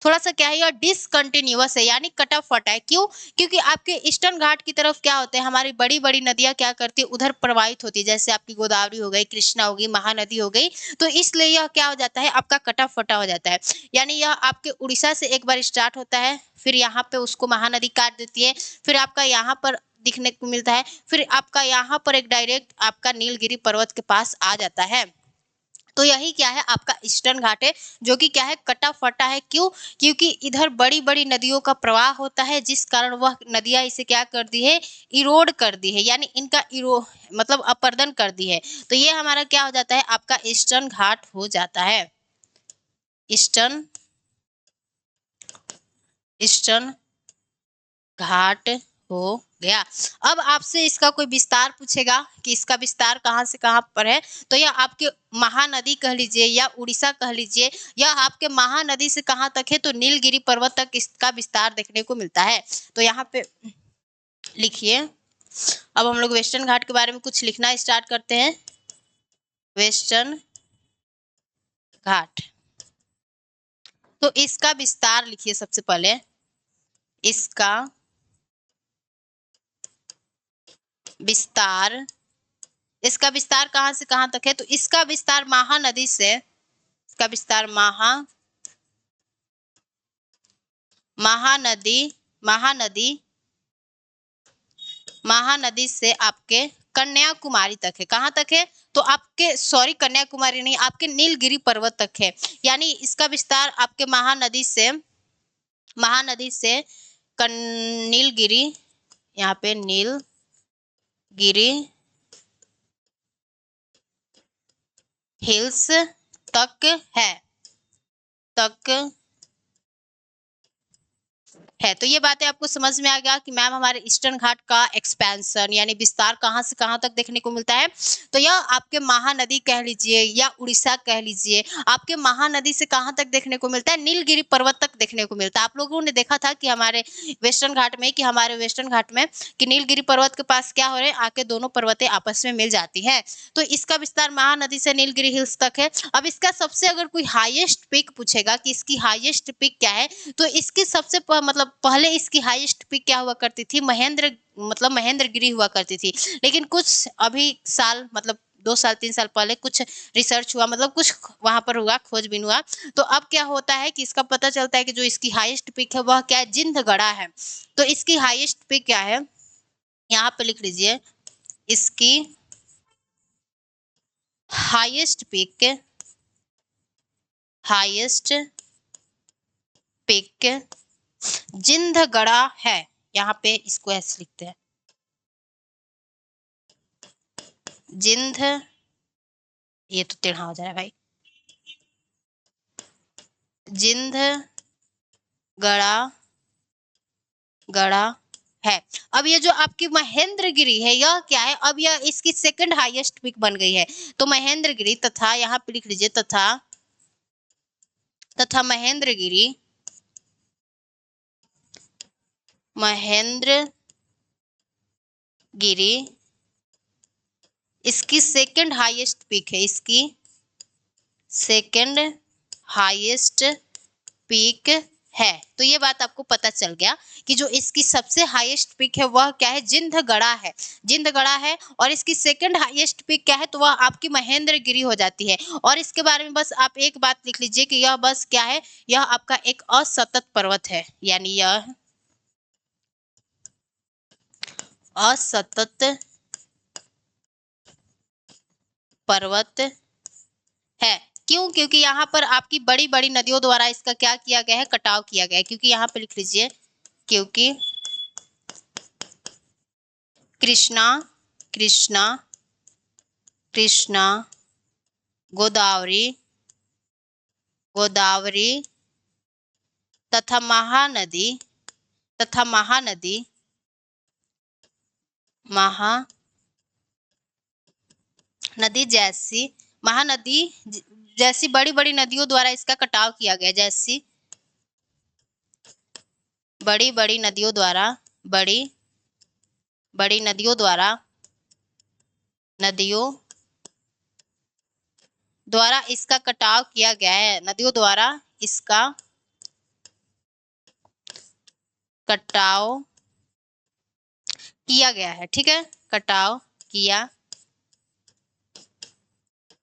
थोड़ा सा क्या है? यह डिसकंटिन्यूअस है, यानी कटा फटा है। क्यों? क्योंकि आपके ईस्टर्न घाट की तरफ क्या होते हैं? हमारी बड़ी बड़ी नदियां क्या करती है? उधर प्रवाहित होती है, जैसे आपकी गोदावरी हो गई, कृष्णा होगी, महानदी हो गई। तो इसलिए यह क्या हो जाता है? आपका कटा फटा हो जाता है। यानी यह आपके उड़ीसा से एक बार स्टार्ट होता है, फिर यहाँ पे उसको महानदी काट देती है, फिर आपका यहाँ पर दिखने को मिलता है, फिर आपका यहाँ पर एक डायरेक्ट आपका नीलगिरी पर्वत के पास आ जाता है। तो यही क्या है? आपका ईस्टर्न घाट है, जो कि क्या है? कटा फटा है। क्यों? क्योंकि इधर बड़ी बड़ी नदियों का प्रवाह होता है, जिस कारण वह नदियां इसे क्या कर दी है? इरोड कर दी है, यानी इनका मतलब अपर्दन कर दी है। तो ये हमारा क्या हो जाता है? आपका ईस्टर्न घाट हो जाता है। ईस्टर्न ईस्टर्न घाट हो गया। अब आपसे इसका कोई विस्तार पूछेगा कि इसका विस्तार कहाँ से कहाँ पर है, तो यह आपके महानदी कह लीजिए या उड़ीसा कह लीजिए, या आपके महानदी से कहाँ तक है, तो नीलगिरी पर्वत तक इसका विस्तार देखने को मिलता है। तो यहाँ पे लिखिए। अब हम लोग वेस्टर्न घाट के बारे में कुछ लिखना स्टार्ट करते हैं। वेस्टर्न घाट, तो इसका विस्तार लिखिए सबसे पहले। इसका विस्तार, इसका विस्तार कहाँ से कहाँ तक है, तो इसका विस्तार महानदी से, इसका विस्तार महानदी महानदी से आपके कन्याकुमारी तक है। कहाँ तक है, तो आपके सॉरी कन्याकुमारी नहीं, आपके नीलगिरी पर्वत तक है। यानी इसका विस्तार आपके महानदी से नीलगिरी, यहाँ पे नीलगिरी हिल्स तक है। तो ये बातें आपको समझ में आ गया कि मैम हमारे ईस्टर्न घाट का एक्सपेंशन यानी विस्तार कहाँ से कहाँ तक देखने को मिलता है। तो यह आपके महानदी कह लीजिए या उड़ीसा कह लीजिए, आपके महानदी से कहाँ तक देखने को मिलता है, नीलगिरी पर्वत तक देखने को मिलता है। आप लोगों ने देखा था कि हमारे वेस्टर्न घाट में कि नीलगिरी पर्वत के पास क्या हो रहे हैं, आके दोनों पर्वतें आपस में मिल जाती है। तो इसका विस्तार महानदी से नीलगिरी हिल्स तक है। अब इसका सबसे अगर कोई हाईएस्ट पीक पूछेगा कि इसकी हाईएस्ट पीक क्या है, तो इसकी सबसे मतलब पहले इसकी हाईएस्ट पीक क्या हुआ करती थी, महेंद्रगिरी हुआ करती थी। लेकिन कुछ अभी साल मतलब 2 साल 3 साल पहले कुछ रिसर्च हुआ, मतलब कुछ वहां पर हुआ, खोजबीन हुआ, तो अब क्या होता है कि इसका पता चलता है कि जो इसकी हाईएस्ट पीक है वह क्या है, जिंदगढ़ा है। तो इसकी हाईएस्ट पीक क्या है, यहाँ पे लिख लीजिए। इसकी हाईएस्ट पीक जिंदगढ़ा है। यहाँ पे इसको ऐसे लिखते हैं, ये तो टेढ़ा हो जा रहा है भाई, जिंदगढ़ा है। अब ये जो आपकी महेंद्रगिरी है यह क्या है, अब यह इसकी सेकंड हाईएस्ट पीक बन गई है। तो महेंद्रगिरी तथा, यहाँ पे लिख लीजिए तथा महेंद्रगिरी इसकी सेकंड हाईएस्ट पीक है, इसकी सेकंड हाईएस्ट पीक है। तो ये बात आपको पता चल गया कि जो इसकी सबसे हाईएस्ट पीक है वह क्या है, जिंदगढ़ा है। और इसकी सेकंड हाईएस्ट पीक क्या है, तो वह आपकी महेंद्रगिरी हो जाती है। और इसके बारे में बस आप एक बात लिख लीजिए कि यह बस क्या है, यह आपका एक असतत पर्वत है, यानी यह असतत पर्वत है। क्यों, क्योंकि यहाँ पर आपकी बड़ी बड़ी नदियों द्वारा इसका क्या किया गया है, कटाव किया गया है। क्योंकि यहाँ पे लिख लीजिए, क्योंकि कृष्णा गोदावरी तथा महानदी महानदी जैसी बड़ी बड़ी नदियों द्वारा इसका कटाव किया गया, जैसी बड़ी बड़ी नदियों द्वारा इसका कटाव किया गया है, नदियों द्वारा इसका कटाव किया गया है। ठीक है, कटाव किया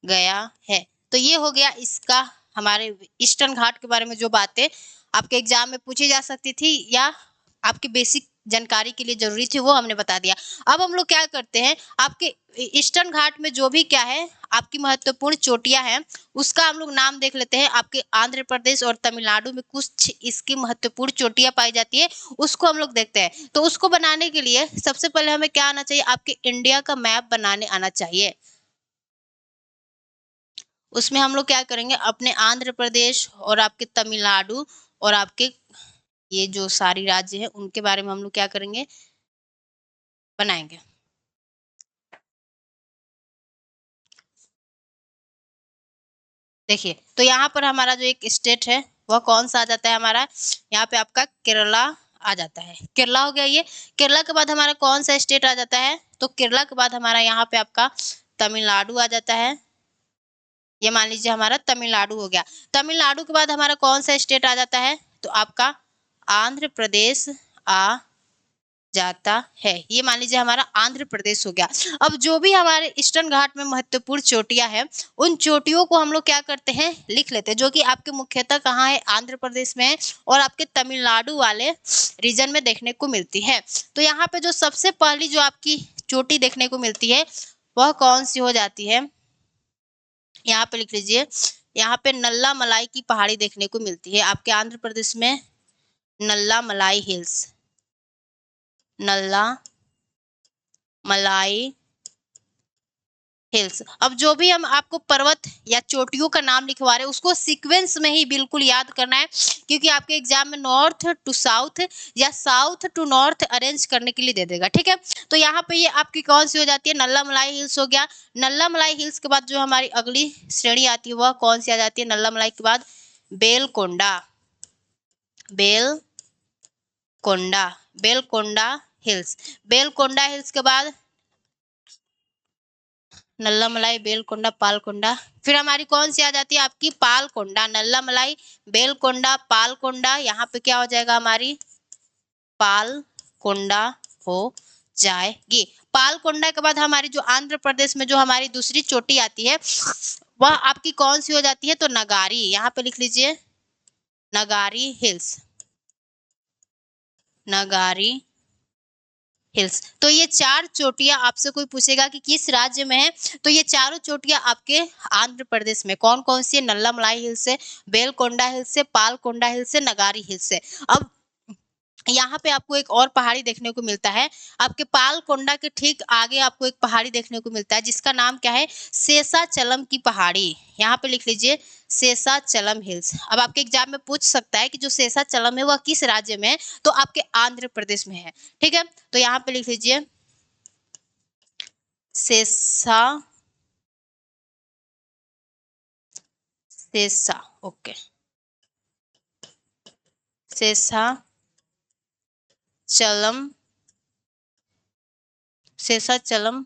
गया है। तो ये हो गया इसका हमारे ईस्टर्न घाट के बारे में जो बातें आपके एग्जाम में पूछी जा सकती थी या आपकी बेसिक जानकारी के लिए जरूरी थी वो हमने बता दिया। अब हम लोग क्या करते हैं, आपके ईस्टर्न घाट में जो भी क्या है आपकी महत्वपूर्ण चोटियां हैं उसका हम लोग नाम देख लेते हैं। आपके आंध्र प्रदेश और तमिलनाडु में कुछ इसकी महत्वपूर्ण चोटियां पाई जाती है, उसको हम लोग देखते हैं। तो उसको बनाने के लिए सबसे पहले हमें क्या आना चाहिए, आपके इंडिया का मैप बनाने आना चाहिए। उसमें हम लोग क्या करेंगे, अपने आंध्र प्रदेश और आपके तमिलनाडु और आपके ये जो सारी राज्य है उनके बारे में हम लोग क्या करेंगे, बनाएंगे। देखिए, तो यहाँ पर हमारा जो एक स्टेट है वह कौन सा आ जाता है हमारा, यहाँ पे आपका केरला आ जाता है। केरला हो गया ये। केरला के बाद हमारा कौन सा स्टेट आ जाता है, तो केरला के बाद हमारा यहाँ पे आपका तमिलनाडु आ जाता है। ये मान लीजिए हमारा तमिलनाडु हो गया। तमिलनाडु के बाद हमारा कौन सा स्टेट आ जाता है, तो आपका आंध्र प्रदेश आ जाता है। ये मान लीजिए हमारा आंध्र प्रदेश हो गया। अब जो भी हमारे ईस्टर्न घाट में महत्वपूर्ण चोटियां हैं, उन चोटियों को हम लोग क्या करते हैं, लिख लेते हैं, जो कि आपके मुख्यतः कहाँ है, आंध्र प्रदेश में है और आपके तमिलनाडु वाले रीजन में देखने को मिलती है। तो यहाँ पे जो सबसे पहली जो आपकी चोटी देखने को मिलती है वह कौन सी हो जाती है, यहाँ पे लिख लीजिए, यहाँ पे नल्ला मलाई की पहाड़ी देखने को मिलती है आपके आंध्र प्रदेश में। नल्ला मलाई हिल्स, नल्ला मलाई हिल्स। अब जो भी हम आपको पर्वत या चोटियों का नाम लिखवा रहे हैं उसको सीक्वेंस में ही बिल्कुल याद करना है, क्योंकि आपके एग्जाम में नॉर्थ टू साउथ या साउथ टू नॉर्थ अरेंज करने के लिए दे देगा। ठीक है, तो यहाँ पे ये आपकी कौन सी हो जाती है, नल्ला मलाई हिल्स हो गया। नल्ला मलाई हिल्स के बाद जो हमारी अगली श्रेणी आती है वह कौन सी आ जाती है, नल्ला मलाई के बाद बेलकोंडा, बेलकोंडा, बेलकोंडा हिल्स। बेलकोंडा हिल्स के बाद नल्ला मलाई, बेलकोंडा, पालकोंडा, फिर हमारी कौन सी आ जाती है आपकी पालकोंडा। नल्ला मलाई, बेलकोंडा, पालकोंडा, यहाँ पे क्या हो जाएगा हमारी पालकोंडा हो जाएगी। पालकोंडा के बाद हमारी जो आंध्र प्रदेश में जो हमारी दूसरी चोटी आती है वह आपकी कौन सी हो जाती है, तो नगारी, यहाँ पे लिख लीजिए नगारी हिल्स, नगारी हिल्स। तो ये चार चोटियां आपसे कोई पूछेगा कि किस राज्य में है, तो ये चारों चोटियां आपके आंध्र प्रदेश में कौन कौन सी है, नल्ला मलाई हिल्स है, बेलकोंडा हिल्स है, पालकोंडा हिल्स है, नगारी हिल्स है। अब यहाँ पे आपको एक और पहाड़ी देखने को मिलता है, आपके पालकोंडा के ठीक आगे आपको एक पहाड़ी देखने को मिलता है जिसका नाम क्या है, शेषाचलम की पहाड़ी। यहाँ पे लिख लीजिए शेषाचलम हिल्स। अब आपके एग्जाम में पूछ सकता है कि जो शेषाचलम है वह किस राज्य में है, तो आपके आंध्र प्रदेश में है। ठीक है, तो यहाँ पे लिख लीजिए शेषा, शेषा, ओके, शेषाचलम, शेषाचलम,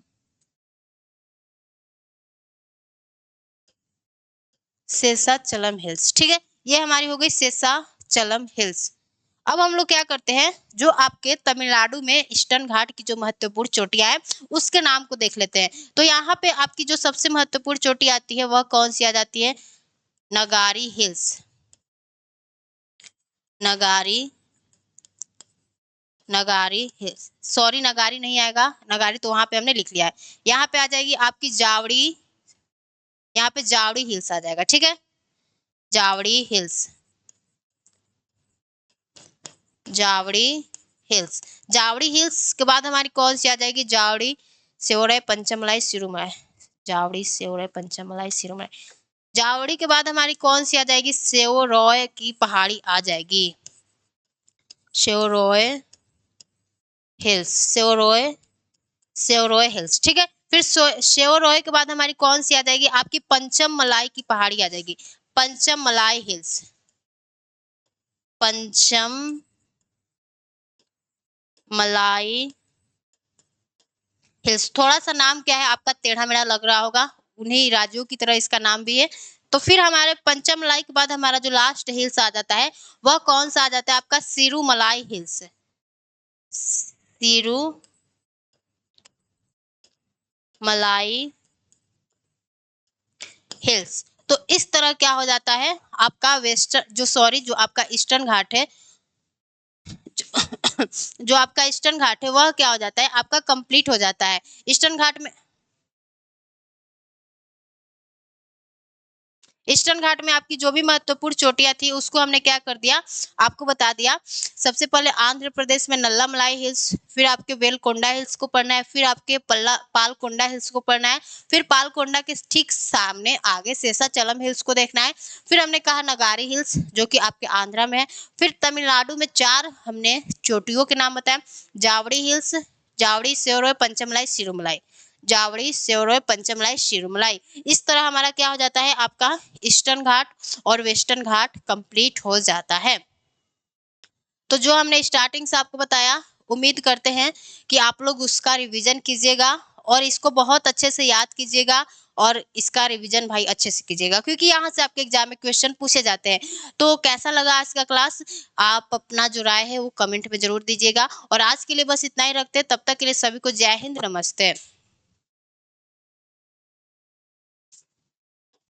शेषाचलम हिल्स। ठीक है, ये हमारी हो गई शेषाचलम हिल्स। अब हम लोग क्या करते हैं, जो आपके तमिलनाडु में ईस्टर्न घाट की जो महत्वपूर्ण चोटियां हैं उसके नाम को देख लेते हैं। तो यहाँ पे आपकी जो सबसे महत्वपूर्ण चोटी आती है वह कौन सी आ जाती है, नगारी हिल्स, नगारी, नगारी हिल्स, सॉरी नगारी नहीं आएगा, नगारी तो वहां पे हमने लिख लिया है। यहाँ पे आ जाएगी आपकी जावड़ी, यहाँ पे जावड़ी हिल्स आ जाएगा। ठीक है, Jawali hills, Jawali hills. Jawali hills के बाद हमारी कौन सी आ जाएगी, जावड़ी सेवरय पंचमलाई सिरुमय, जावड़ी सेवरय पंचमलाई सिरुमय। जावड़ी के बाद हमारी कौन सी आ जाएगी, सेवरॉय की पहाड़ी आ जाएगी, सेवरॉय हिल्स, सेवरॉय, सेवरॉय हिल्स। ठीक है, फिर सेवरॉय के बाद हमारी कौन सी आ जाएगी, आपकी पंचम मलाई की पहाड़ी आ जाएगी, पंचम मलाई हिल्स, पंचम मलाई हिल्स। थोड़ा सा नाम क्या है आपका टेढ़ा मेढ़ा लग रहा होगा, उन्हीं राज्यों की तरह इसका नाम भी है। तो फिर हमारे पंचम मलाई के बाद हमारा जो लास्ट हिल्स आ जाता है वह कौन सा आ जाता है आपका, सिरुमलाई हिल्स, सिरुमलाई हिल्स। तो इस तरह क्या हो जाता है आपका वेस्टर्न जो सॉरी जो आपका ईस्टर्न घाट है, जो आपका ईस्टर्न घाट है वह क्या हो जाता है आपका कंप्लीट हो जाता है। ईस्टर्न घाट में, ईस्टर्न घाट में आपकी जो भी महत्वपूर्ण चोटियां थी उसको हमने क्या कर दिया, आपको बता दिया। सबसे पहले आंध्र प्रदेश में नल्ला मलाई हिल्स, फिर आपके वेलकोंडा हिल्स को पढ़ना है, फिर आपके पालकोंडा हिल्स को पढ़ना है, फिर पालकोंडा के ठीक सामने आगे शेषाचलम हिल्स को देखना है, फिर हमने कहा नगारी हिल्स जो कि आपके आंध्रा में है, फिर तमिलनाडु में चार हमने चोटियों के नाम बताए, जावड़ी हिल्स, जावड़ी, सेवरोय, पंचमलाई, सिरुमलाई। जावड़ी, सेवरोय, पंचमलाई, सिरुमलाई। इस तरह हमारा क्या हो जाता है, आपका ईस्टर्न घाट और वेस्टर्न घाट कंप्लीट हो जाता है। तो जो हमने स्टार्टिंग से आपको बताया, उम्मीद करते हैं कि आप लोग उसका रिवीजन कीजिएगा और इसको बहुत अच्छे से याद कीजिएगा और इसका रिवीजन भाई अच्छे से कीजिएगा, क्योंकि यहाँ से आपके एग्जाम में क्वेश्चन पूछे जाते हैं। तो कैसा लगा आज का क्लास, आप अपना जो राय है वो कमेंट में जरूर दीजिएगा। और आज के लिए बस इतना ही रखते हैं, तब तक के लिए सभी को जय हिंद, नमस्ते।